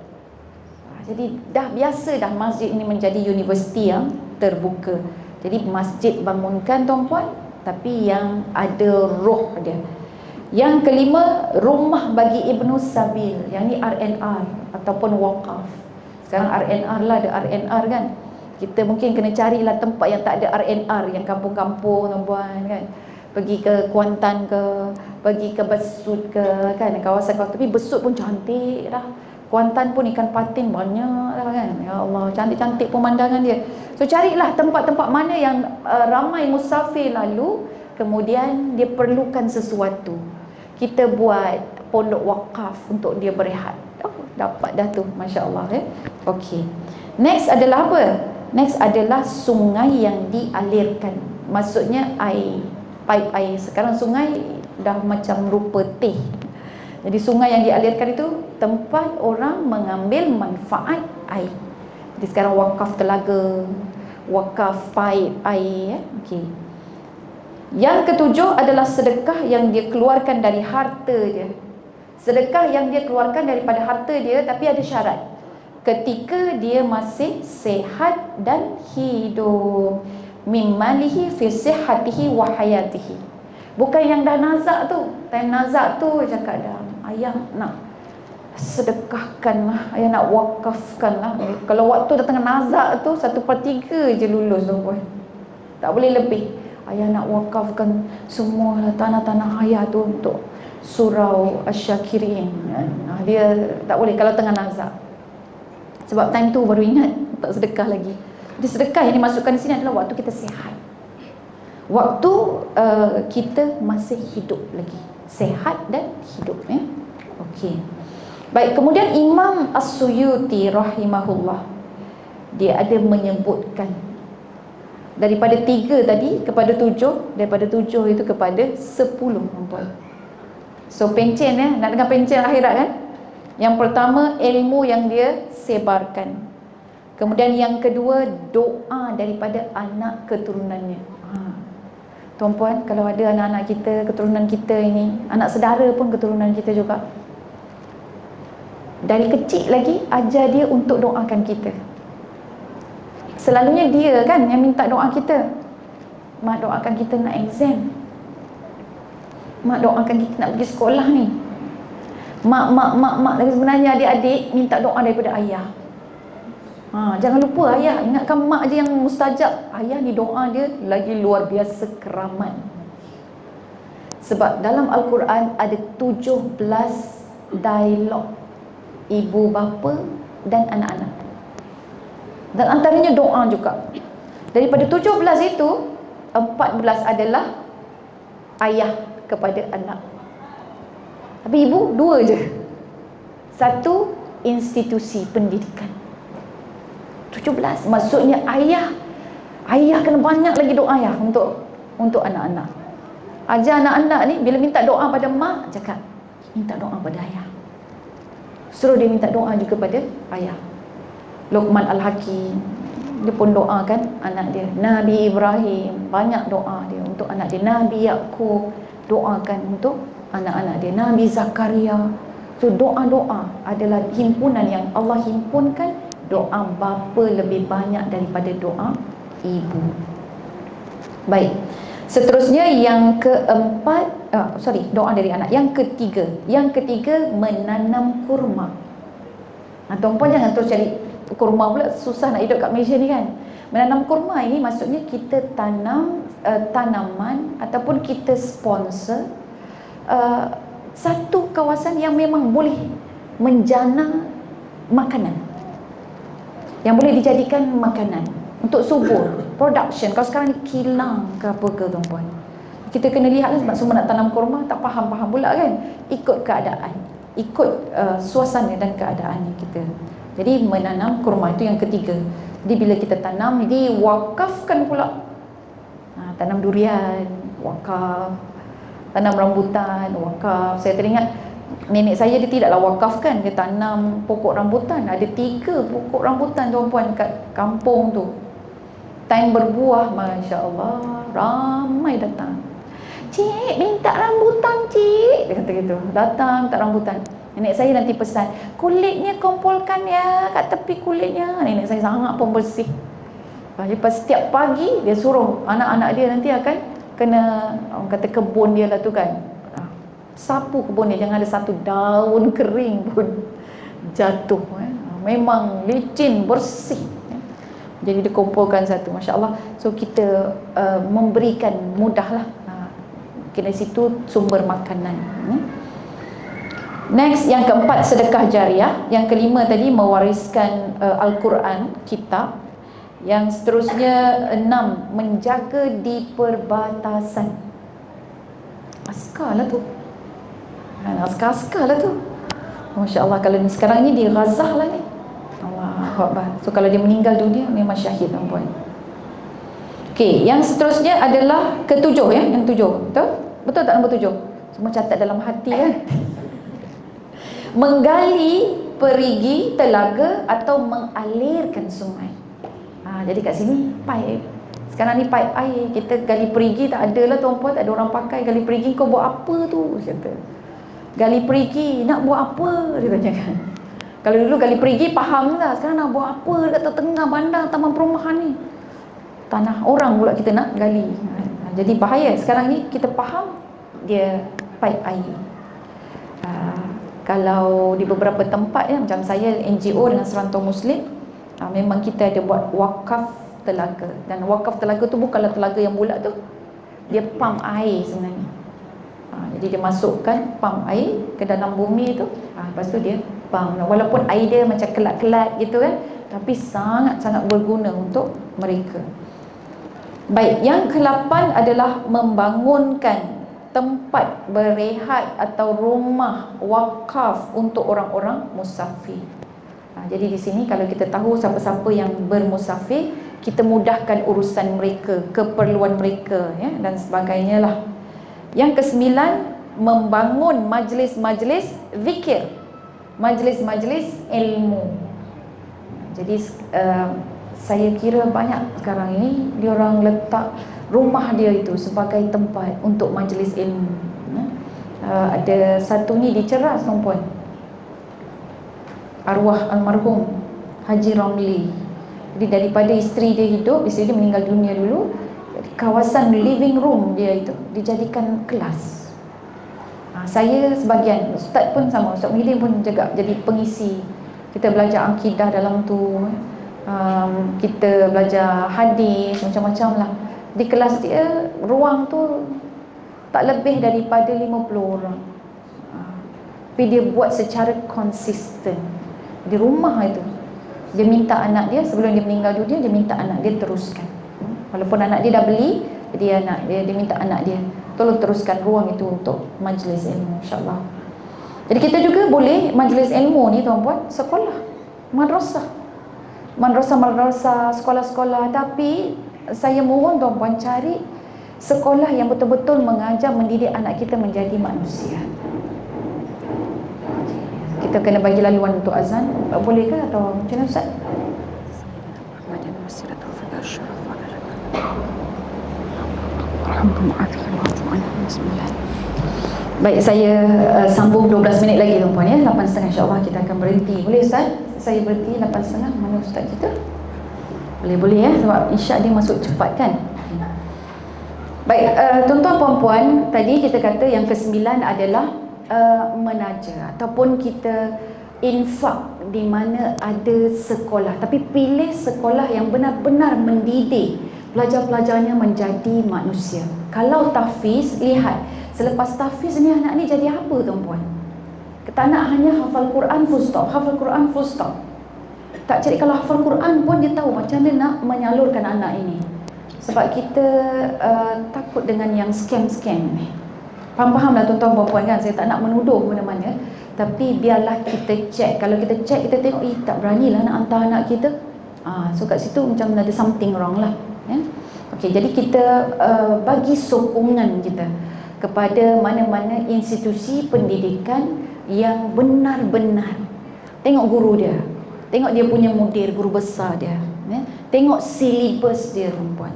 Jadi dah biasa dah masjid ini menjadi universiti yang terbuka. Jadi masjid bangunkan, tuan-puan, tapi yang ada roh dia. Yang kelima, rumah bagi Ibnu Sabil, yang ni RNR ataupun wakaf. Sekarang RNR lah, ada RNR kan. Kita mungkin kena carilah tempat yang tak ada RNR, yang kampung-kampung, tuan-puan kan. Pergi ke Kuantan ke, pergi ke Besut ke kan, kawasan-kawasan. Tapi Besut pun cantik dah, Kuantan pun ikan patin banyak dah kan. Ya Allah, cantik-cantik pemandangan dia. So carilah tempat-tempat mana yang ramai musafir lalu, kemudian dia perlukan sesuatu, kita buat pondok wakaf untuk dia berehat. Oh, dapat dah tu, Masya Allah ya. Okey, next adalah apa? Next adalah sungai yang dialirkan. Maksudnya air, pipe air. Sekarang sungai dah macam rupa teh. Jadi sungai yang dialirkan itu tempat orang mengambil manfaat air. Jadi sekarang wakaf telaga, wakaf pipe air ya. Okey. Yang ketujuh adalah sedekah yang dia keluarkan dari harta dia. Sedekah yang dia keluarkan daripada harta dia, tapi ada syarat. Ketika dia masih sehat dan hidup. Mimalihi fi sihhatihi wa hayatihi. Bukan yang dah nazak tu. Time nazak tu cakap dah, ayah nak sedekahkanlah, ayah nak wakafkanlah. Kalau waktu dah tengah nazak tu 1/3 je lulus tu pun, tak boleh lebih. Ayah nak wakafkan semua tanah-tanah ayah tu untuk surau Asy-Syakirin. Dia tak boleh kalau tengah nazak. Sebab time tu baru ingat tak sedekah lagi. Jadi sedekah yang dimasukkan di sini adalah waktu kita sihat, waktu kita masih hidup lagi, sehat dan hidup, ya. Okey. Baik, kemudian Imam As-Suyuti rahimahullah, dia ada menyebutkan daripada 3 tadi kepada 7, daripada 7 itu kepada 10, tuan-tuan. So pencen, ya, nak dengar pencen akhirat kan? Yang pertama, ilmu yang dia sebarkan. Kemudian yang kedua, doa daripada anak keturunannya. Tuan-puan, kalau ada anak-anak kita, keturunan kita ini, anak saudara pun keturunan kita juga, dari kecil lagi ajar dia untuk doakan kita. Selalunya dia kan yang minta doa kita. Mak doakan kita nak exam, mak doakan kita nak pergi sekolah ni. Mak lagi sebenarnya adik-adik minta doa daripada ayah. Jangan lupa ayah, ingatkan mak je yang mustajab. Ayah ni doa dia lagi luar biasa keramat. Sebab dalam Al-Quran ada 17 dialog ibu bapa dan anak-anak, dan antaranya doa juga. Daripada 17 itu, 14 adalah ayah kepada anak, tapi ibu 2 je. Satu institusi pendidikan. 17 maksudnya ayah kena banyak lagi doa ya untuk anak-anak. Ajar anak-anak ni bila minta doa pada mak, cakap minta doa pada ayah. Suruh dia minta doa juga pada ayah. Luqman Al-Hakim, dia pun doakan anak dia. Nabi Ibrahim banyak doa dia untuk anak dia. Nabi Yaqub doakan untuk anak-anak dia. Nabi Zakaria. So doa-doa adalah himpunan yang Allah himpunkan. Doa bapa lebih banyak daripada doa ibu. Baik, seterusnya yang keempat, doa dari anak. Yang ketiga menanam kurma. Tuan-puan jangan terus cari kurma pula, susah nak hidup kat Malaysia ni kan. Menanam kurma ini maksudnya kita tanam tanaman ataupun kita sponsor satu kawasan yang memang boleh menjana makanan, yang boleh dijadikan makanan untuk subur, production. Kalau sekarang ni kilang ke apa ke, tuan-puan, kita kena lihat lah. Sebab semua nak tanam kurma tak faham pula kan, ikut keadaan, ikut suasana dan keadaan kita. Jadi menanam kurma itu yang ketiga. Jadi bila kita tanam, diwakafkan pula. Tanam durian, wakaf. Tanam rambutan, wakaf. Saya teringat nenek saya, dia tidaklah wakafkan, dia tanam pokok rambutan. Ada 3 pokok rambutan, tuan-puan, kat kampung tu. Time berbuah, Masya Allah, ramai datang. Cik, minta rambutan cik, dia kata gitu. Datang tak rambutan. Nenek saya nanti pesan, kulitnya kumpulkan ya, kat tepi kulitnya. Nenek saya sangat pembersih. Lepas setiap pagi dia suruh anak-anak dia nanti akan kena, orang kata kebun dia lah tu kan, sapu kebun dia, jangan ada satu daun kering pun jatuh. Memang licin, bersih. Jadi dikumpulkan satu, Masya Allah. So kita memberikan mudahlah. Kena situ sumber makanan. Next, yang keempat sedekah jariah. Yang kelima tadi mewariskan Al-Quran, kitab. Yang seterusnya 6, menjaga di perbatasan. Askar lah tu. Askar lah tu. Masya Allah, kalau ni sekarang ni di Gaza lah ni. Allahu Akbar. So kalau dia meninggal dunia, memang syahid, tuan-puan. Okey, yang seterusnya adalah ketujuh ya, yang 7. Betul? Betul tak nombor 7? Semua catat dalam hati kan? Menggali perigi telaga atau mengalirkan sungai. Jadi kat sini pipe. Sekarang ni pipe air. Kita gali perigi tak ada lah, tuan-puan, tak ada orang pakai. Gali perigi kau buat apa tu? Dia kata. Gali perigi nak buat apa? Dia tanyakan. Kalau dulu gali perigi faham lah. Sekarang nak buat apa dekat tengah bandar taman perumahan ni? Tanah orang pula kita nak gali. Jadi bahaya. Sekarang ni kita faham dia pipe air. Kalau di beberapa tempat ya, macam saya NGO dengan Serantau Muslim, memang kita ada buat wakaf telaga. Dan wakaf telaga tu bukanlah telaga yang bulat tu, dia pump air sebenarnya. Jadi dia masukkan pump air ke dalam bumi tu, lepas tu dia Faham? Walaupun idea macam kelat-kelat gitu kan, tapi sangat-sangat berguna untuk mereka. Baik, yang ke-8 adalah membangunkan tempat berehat atau rumah wakaf untuk orang-orang musafir. Jadi di sini kalau kita tahu siapa-siapa yang bermusafir, kita mudahkan urusan mereka, keperluan mereka, ya, dan sebagainya lah. Yang ke-9, membangun majlis-majlis zikir, majlis-majlis ilmu. Jadi saya kira banyak sekarang ini diorang letak rumah dia itu sebagai tempat untuk majlis ilmu. Ada satu ni di Ceras tuan-puan, arwah almarhum Haji Ramli. Jadi daripada isteri dia hidup, isteri dia meninggal dunia dulu, kawasan living room dia itu dijadikan kelas. Saya sebahagian, ustaz pun sama, Ustaz Muhyiddin pun juga jadi pengisi. Kita belajar akidah dalam tu, kita belajar hadis, macam-macam lah. Di kelas dia, ruang tu tak lebih daripada 50 orang. Tapi dia buat secara konsisten. Di rumah itu, dia minta anak dia, sebelum dia meninggal dunia, dia minta anak dia teruskan. Walaupun anak dia dah beli, dia minta anak dia tolong teruskan ruang itu untuk majlis ilmu, insyaAllah. Jadi kita juga boleh majlis ilmu ni tuan-puan, sekolah, madrasah, sekolah-sekolah. Tapi saya mohon tuan-puan cari sekolah yang betul-betul mengajar, mendidik anak kita menjadi manusia. Kita kena bagi laluan untuk azan, boleh ke atau macam mana Ustaz? Baik, saya sambung 12 minit lagi tuan-puan ya. 8.30 insyaAllah kita akan berhenti. Boleh Ustaz? Saya berhenti 8.30. Mana Ustaz kita? Boleh ya, sebab isyak dia masuk cepat kan. Baik, tuan-tuan puan-puan, tadi kita kata yang ke-9 adalah menaja ataupun kita infak di mana ada sekolah, tapi pilih sekolah yang benar-benar mendidik pelajar-pelajarnya menjadi manusia. Kalau tahfiz, lihat selepas tahfiz ni anak ni jadi apa tuan-puan? Tak nak hanya hafal Quran full stop, hafal Quran full stop. Tak cari, kalau hafal Quran pun dia tahu macam mana nak menyalurkan anak ini. Sebab kita takut dengan yang scam-scam ni. Faham-fahamlah tuan-tuan puan-puan kan, saya tak nak menuduh mana-mana, tapi biarlah kita cek. Kalau kita cek, kita tengok, tak beranilah nak hantar anak kita. So kat situ macam ada something wrong lah ya? Okey, jadi kita bagi sokongan kita kepada mana-mana institusi pendidikan yang benar-benar tengok guru dia, tengok dia punya mudir, guru besar dia ya? Tengok silibus dia perempuan.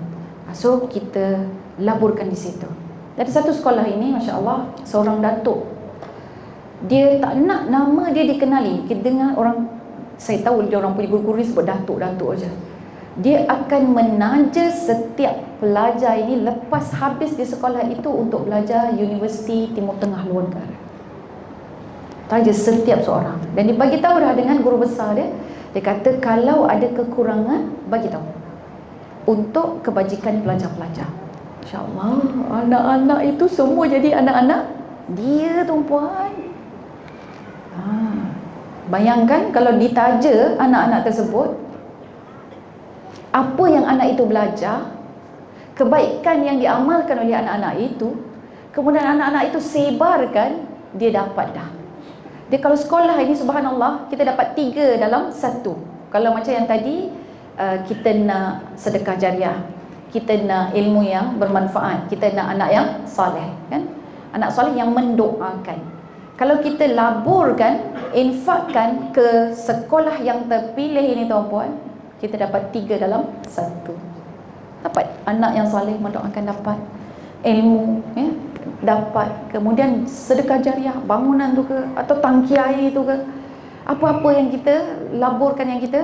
So kita laburkan di situ. Dari satu sekolah ini, Masya Allah, seorang datuk, dia tak nak nama dia dikenali. Kita dengar orang, saya tahu dia orang punya guru-guru ni sebut datuk-datuk aja. Dia akan menaja setiap pelajar ini lepas habis di sekolah itu untuk belajar Universiti Timur Tengah luar negara. Taja setiap seorang. Dan dia bagi tahu dah dengan guru besar dia. Dia kata kalau ada kekurangan, bagi tahu untuk kebajikan pelajar-pelajar. InsyaAllah anak-anak itu semua jadi anak-anak dia tuan-puan. Bayangkan kalau ditaja anak-anak tersebut, apa yang anak itu belajar, kebaikan yang diamalkan oleh anak-anak itu, kemudian anak-anak itu sebarkan, dia dapat dah. Dia kalau sekolah ini subhanallah, kita dapat 3 dalam 1. Kalau macam yang tadi, kita nak sedekah jariah, kita nak ilmu yang bermanfaat, kita nak anak yang soleh kan? Anak soleh yang mendoakan. Kalau kita laburkan, infakkan ke sekolah yang terpilih ini tuan-puan, kita dapat 3 dalam 1. Dapat anak yang soleh mendoakan, dapat ilmu ya? Dapat kemudian sedekah jariah, bangunan tu ke, atau tangki air tu ke, apa-apa yang kita laburkan, yang kita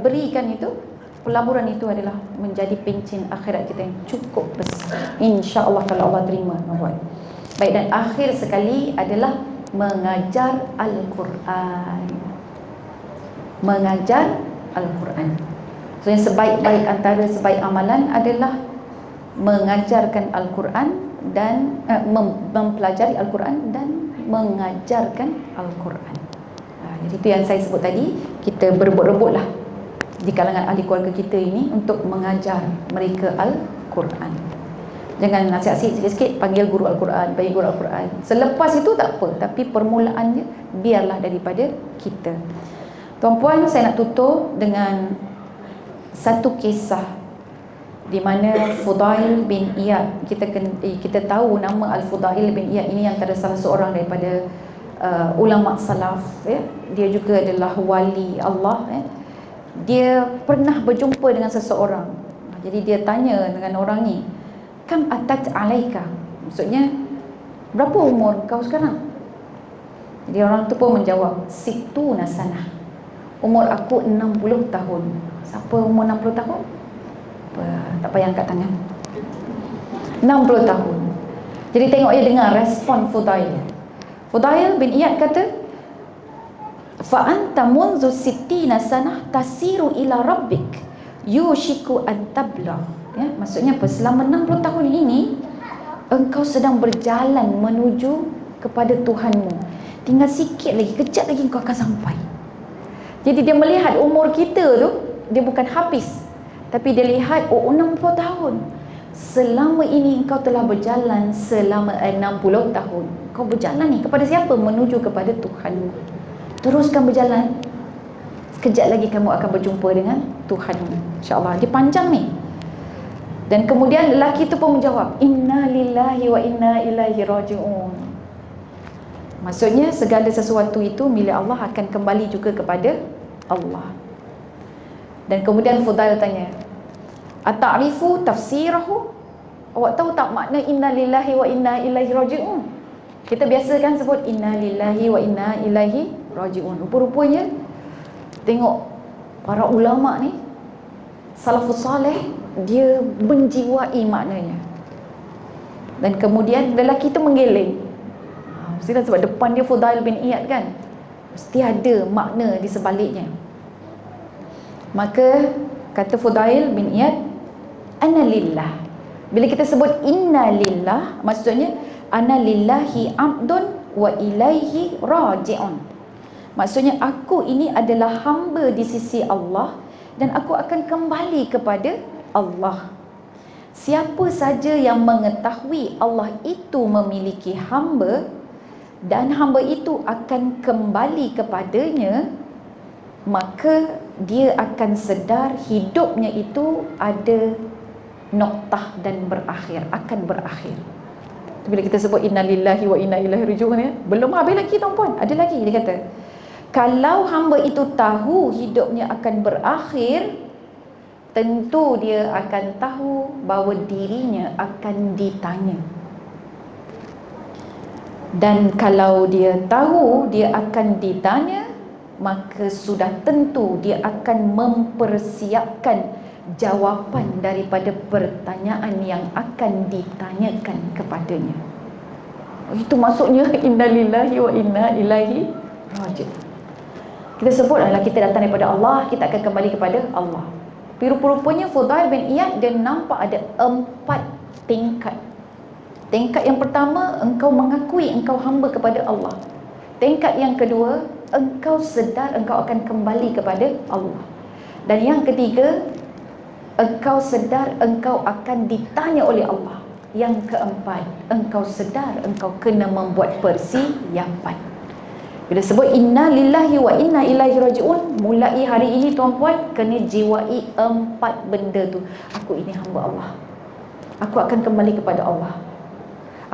berikan itu, pelaburan itu adalah menjadi pencen akhirat kita yang cukup besar, insya-Allah, kalau Allah terima. Baik, dan akhir sekali adalah mengajar Al-Quran. Mengajar Al-Quran. So yang sebaik-baik antara sebaik amalan adalah mengajarkan Al-Quran dan mempelajari Al-Quran dan mengajarkan Al-Quran. Jadi itu yang saya sebut tadi, kita berebut-rebutlah di kalangan ahli keluarga kita ini untuk mengajar mereka Al-Quran. Jangan nasihat sikit-sikit panggil guru Al-Quran, panggil guru Al-Quran. Selepas itu tak apa, tapi permulaannya biarlah daripada kita. Tuan-puan, saya nak tutup dengan satu kisah di mana Fudail bin Iyad, kita tahu nama Al-Fudail bin Iyad ini antara salah seorang daripada ulama salaf, ya. Dia juga adalah wali Allah, ya. Dia pernah berjumpa dengan seseorang. Jadi dia tanya dengan orang ni, kam atat alaika, maksudnya berapa umur kau sekarang? Jadi orang tu pun menjawab, situ nasanah, umur aku 60 tahun. Siapa umur 60 tahun? Tak payah angkat tangan. 60 tahun. Jadi tengok dia dengar respon Fudail. Fudail bin Iyad kata, fa anta munzu sittina sanah tasiru ila rabbik yushiku an tabla. Ya, maksudnya apa? Selama 60 tahun ini engkau sedang berjalan menuju kepada Tuhanmu. Tinggal sikit lagi, kejap lagi engkau akan sampai. Jadi dia melihat umur kita tu, dia bukan habis, tapi dia lihat, oh 60 tahun. Selama ini engkau telah berjalan selama 60 tahun. Kau berjalan ni kepada siapa? Menuju kepada Tuhanmu. Teruskan berjalan. Sekejap lagi kamu akan berjumpa dengan Tuhanmu, InsyaAllah. Dia panjang ni. Dan kemudian lelaki itu pun menjawab, inna lillahi wa inna ilaihi raji'un. Maksudnya segala sesuatu itu milik Allah, akan kembali juga kepada Allah. Dan kemudian Fudail tanya, ata'rifu tafsirahu? Awak tahu tak makna inna lillahi wa inna ilaihi raji'un? Kita biasa kan sebut inna lillahi wa inna ilaihi raji'un. Rupa-rupanya tengok para ulama ni, salafus salih, dia menjiwai maknanya. Dan kemudian lelaki itu menggeleng. Mestilah sebab depan dia Fudail bin Iyad kan, mesti ada makna di sebaliknya. Maka kata Fudail bin Iyad, ana lillah. Bila kita sebut inna lillah, maksudnya ana lillahi abdun wa ilaihi raji'un. Maksudnya aku ini adalah hamba di sisi Allah dan aku akan kembali kepada Allah. Siapa saja yang mengetahui Allah itu memiliki hamba dan hamba itu akan kembali kepadanya, maka dia akan sedar hidupnya itu ada noktah dan berakhir, akan berakhir. Bila kita sebut inna lillahi wa inna ilaihi raji'un, ya, belum habis lagi tuan-puan, ada lagi. Dia kata, kalau hamba itu tahu hidupnya akan berakhir, tentu dia akan tahu bahawa dirinya akan ditanya. Dan kalau dia tahu dia akan ditanya, maka sudah tentu dia akan mempersiapkan jawapan daripada pertanyaan yang akan ditanyakan kepadanya. Itu maksudnya inna lillahi wa inna ilaihi raji'un. Kita sebut adalah kita datang daripada Allah, kita akan kembali kepada Allah. Tapi rupa-rupanya Fudail bin Iyad, dia nampak ada 4 tingkat. Tingkat yang pertama, engkau mengakui engkau hamba kepada Allah. Tingkat yang kedua, engkau sedar engkau akan kembali kepada Allah. Dan yang ketiga, engkau sedar engkau akan ditanya oleh Allah. Yang keempat, engkau sedar engkau kena membuat persiapan. Bila sebut inna lillahi wa inna ilaihi raji'un, mulai hari ini tuan-puan kena jiwai 4 benda tu. Aku ini hamba Allah, aku akan kembali kepada Allah,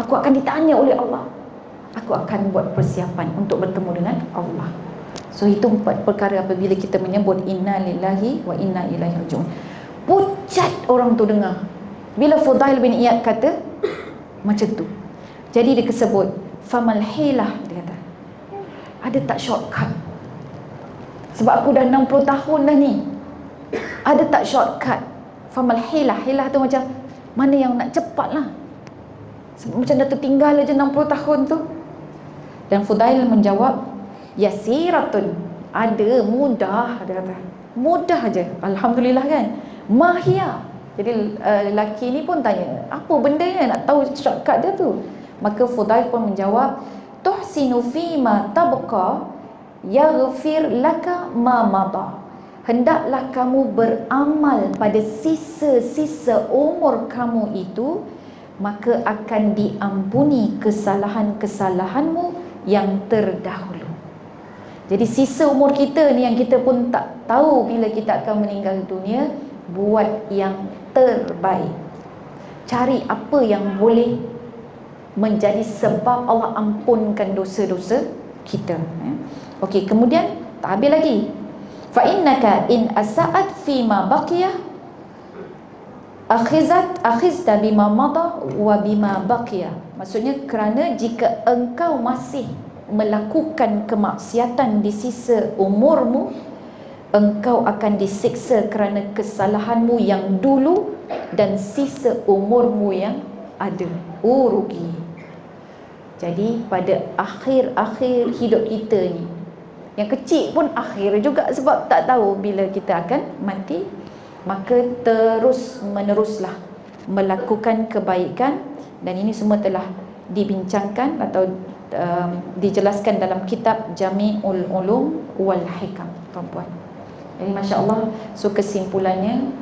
aku akan ditanya oleh Allah, aku akan buat persiapan untuk bertemu dengan Allah. So itu 4 perkara apabila kita menyebut inna lillahi wa inna ilaihi raji'un. Pucat orang tu dengar bila Fudail bin Iyad kata macam tu. Jadi dia sebut famal hilah, dia kata, ada tak shortcut? Sebab aku dah 60 tahun dah ni, ada tak shortcut? Famal hilah, hilah tu macam mana yang nak cepat lah, macam dah tertinggal aja 60 tahun tu. Dan Fudail menjawab, yasiratun, ada, mudah. Dia kata mudah aja, alhamdulillah kan. Mahia. Jadi lelaki ni pun tanya, apa benda yang nak tahu shortcut dia tu? Maka Fudail pun menjawab, tuhsinu fima tabqa yaghfir laka ma mada, hendaklah kamu beramal pada sisa-sisa umur kamu itu, maka akan diampuni kesalahan-kesalahanmu yang terdahulu. Jadi sisa umur kita ni yang kita pun tak tahu bila kita akan meninggal dunia, buat yang terbaik. Cari apa yang boleh menjadi sebab Allah ampunkan dosa-dosa kita. Okey, kemudian tak habis lagi. Fa innaka in asa'at fi ma baqiyah akhizta bima mada wa bima baqiyah. Maksudnya kerana jika engkau masih melakukan kemaksiatan di sisa umurmu, engkau akan disiksa kerana kesalahanmu yang dulu dan sisa umurmu yang ada. Rugi. Jadi pada akhir-akhir hidup kita ni, yang kecil pun akhir juga, sebab tak tahu bila kita akan mati, maka terus meneruslah melakukan kebaikan. Dan ini semua telah dibincangkan atau dijelaskan dalam kitab Jami'ul Ulum wal Hikam, tuan-puan. Jadi masya-Allah, so kesimpulannya,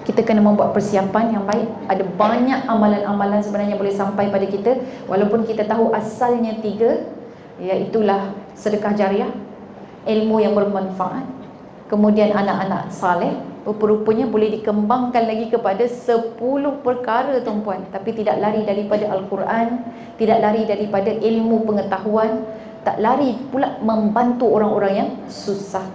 kita kena membuat persiapan yang baik. Ada banyak amalan-amalan sebenarnya boleh sampai pada kita, walaupun kita tahu asalnya 3, iaitulah sedekah jariah, ilmu yang bermanfaat, kemudian anak-anak saleh. Rupa-rupanya boleh dikembangkan lagi kepada 10 perkara, tuan-puan. Tapi tidak lari daripada Al-Quran, tidak lari daripada ilmu pengetahuan, tak lari pula membantu orang-orang yang susah.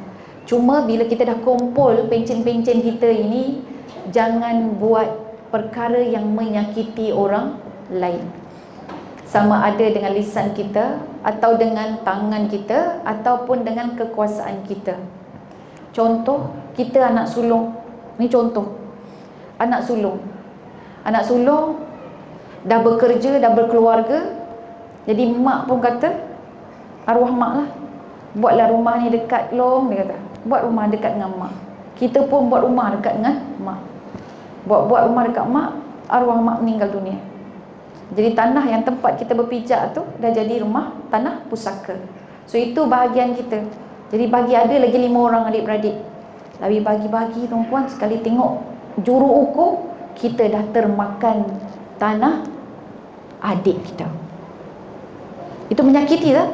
Cuma bila kita dah kumpul pencen-pencen kita ini, jangan buat perkara yang menyakiti orang lain, sama ada dengan lisan kita, atau dengan tangan kita, ataupun dengan kekuasaan kita. Contoh, kita anak sulung. Ni contoh, anak sulung dah bekerja, dah berkeluarga. Jadi mak pun kata, arwah mak lah, buatlah rumah ni dekat Long, dia kata, buat rumah dekat dengan mak. Kita pun buat rumah dekat dengan mak. Buat rumah dekat mak, arwah mak meninggal dunia. Jadi tanah yang tempat kita berpijak tu dah jadi rumah tanah pusaka. So itu bahagian kita. Jadi bagi ada lagi 5 orang adik-beradik, tapi bagi-bagi, tuan-puan, sekali tengok juru ukur, kita dah termakan tanah adik kita. Itu menyakiti tak?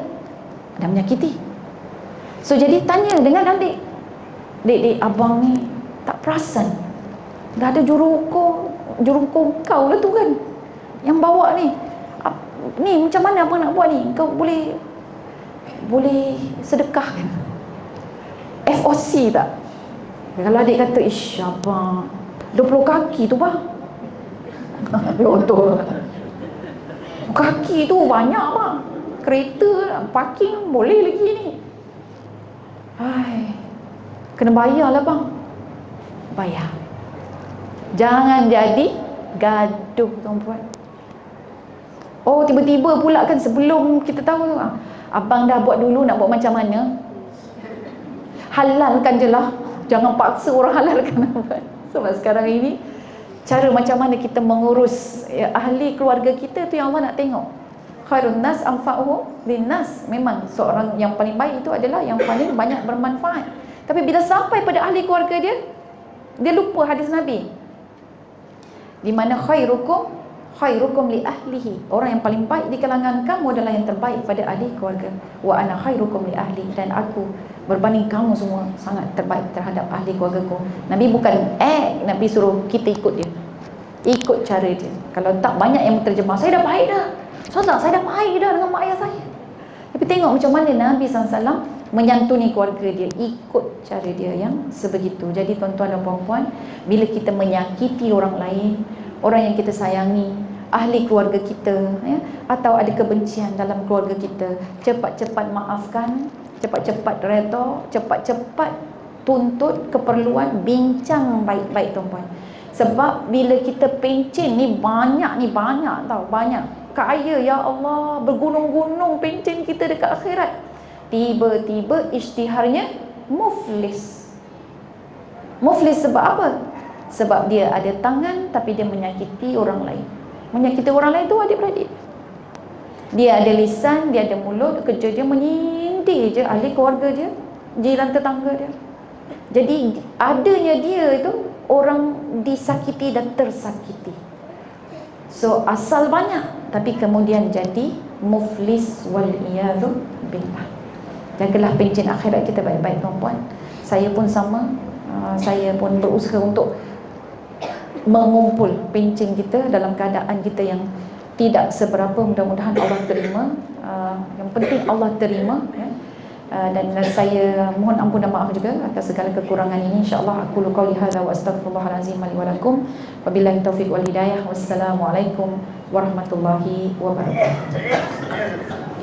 Dah menyakiti. So jadi tanya dengan adik, dek abang ni tak perasan, dah ada juru ukur kau lah tu kan, yang bawa ni macam mana abang nak buat ni, kau boleh sedekahkan FOC tak? Kalau adik kata, ish abang 20 kaki tu bang, betul, kaki tu banyak bang, kereta parking boleh lagi ni. Kena bayar lah bang. Bayar. Jangan jadi gaduh, tuan-puan. Oh, tiba-tiba pula kan, sebelum kita tahu, abang dah buat dulu, nak buat macam mana? Halalkan je lah. Jangan paksa orang halalkan. Sebab sekarang ini, cara macam mana kita mengurus ahli keluarga kita tu yang Allah nak tengok. Khairun nas anfa'uhum linnas. Memang seorang yang paling baik itu adalah yang paling banyak bermanfaat. Tapi bila sampai pada ahli keluarga dia, dia lupa hadis Nabi, di mana khairukum li ahlihi. Orang yang paling baik di kalangan kamu adalah yang terbaik pada ahli keluarga. Wa ana khairukum li ahli, dan aku berbanding kamu semua sangat terbaik terhadap ahli keluargaku. Nabi bukan Nabi suruh kita ikut dia, ikut cara dia. Kalau tak, banyak yang terjemah, saya dah baik dah, saya dah baik dah dengan mak ayah saya. Tapi tengok macam mana Nabi SAW menyantuni keluarga dia, ikut cara dia yang sebegitu. Jadi tuan-tuan dan puan-puan, bila kita menyakiti orang lain, orang yang kita sayangi, ahli keluarga kita, atau ada kebencian dalam keluarga kita, cepat-cepat maafkan, cepat-cepat redha, cepat-cepat tuntut keperluan, bincang baik-baik, tuan-puan. Sebab bila kita pencen ni banyak tau, banyak kaya, ya Allah, bergunung-gunung pencen kita dekat akhirat, tiba-tiba isytiharnya muflis. Sebab apa? Sebab dia ada tangan tapi dia menyakiti orang lain. Menyakiti orang lain tu adik-beradik. Dia ada lisan, dia ada mulut, kerja dia menyindir je ahli keluarga dia, jiran tetangga dia. Jadi adanya dia itu orang disakiti dan tersakiti. So asal banyak tapi kemudian jadi muflis wal iyadu billah. Jagalah pencen akhirat kita baik-baik tuan-puan. Saya pun sama, saya pun berusaha untuk mengumpul pencen kita dalam keadaan kita yang tidak seberapa. Mudah-mudahan Allah terima. Yang penting Allah terima, ya. Dan saya mohon ampun dan maaf juga atas segala kekurangan ini. InsyaAllah aku qauli hadza wa astaghfirullahalazim li wa lakum. Wabillahi taufiq wal hidayah. Wassalamualaikum warahmatullahi wabarakatuh.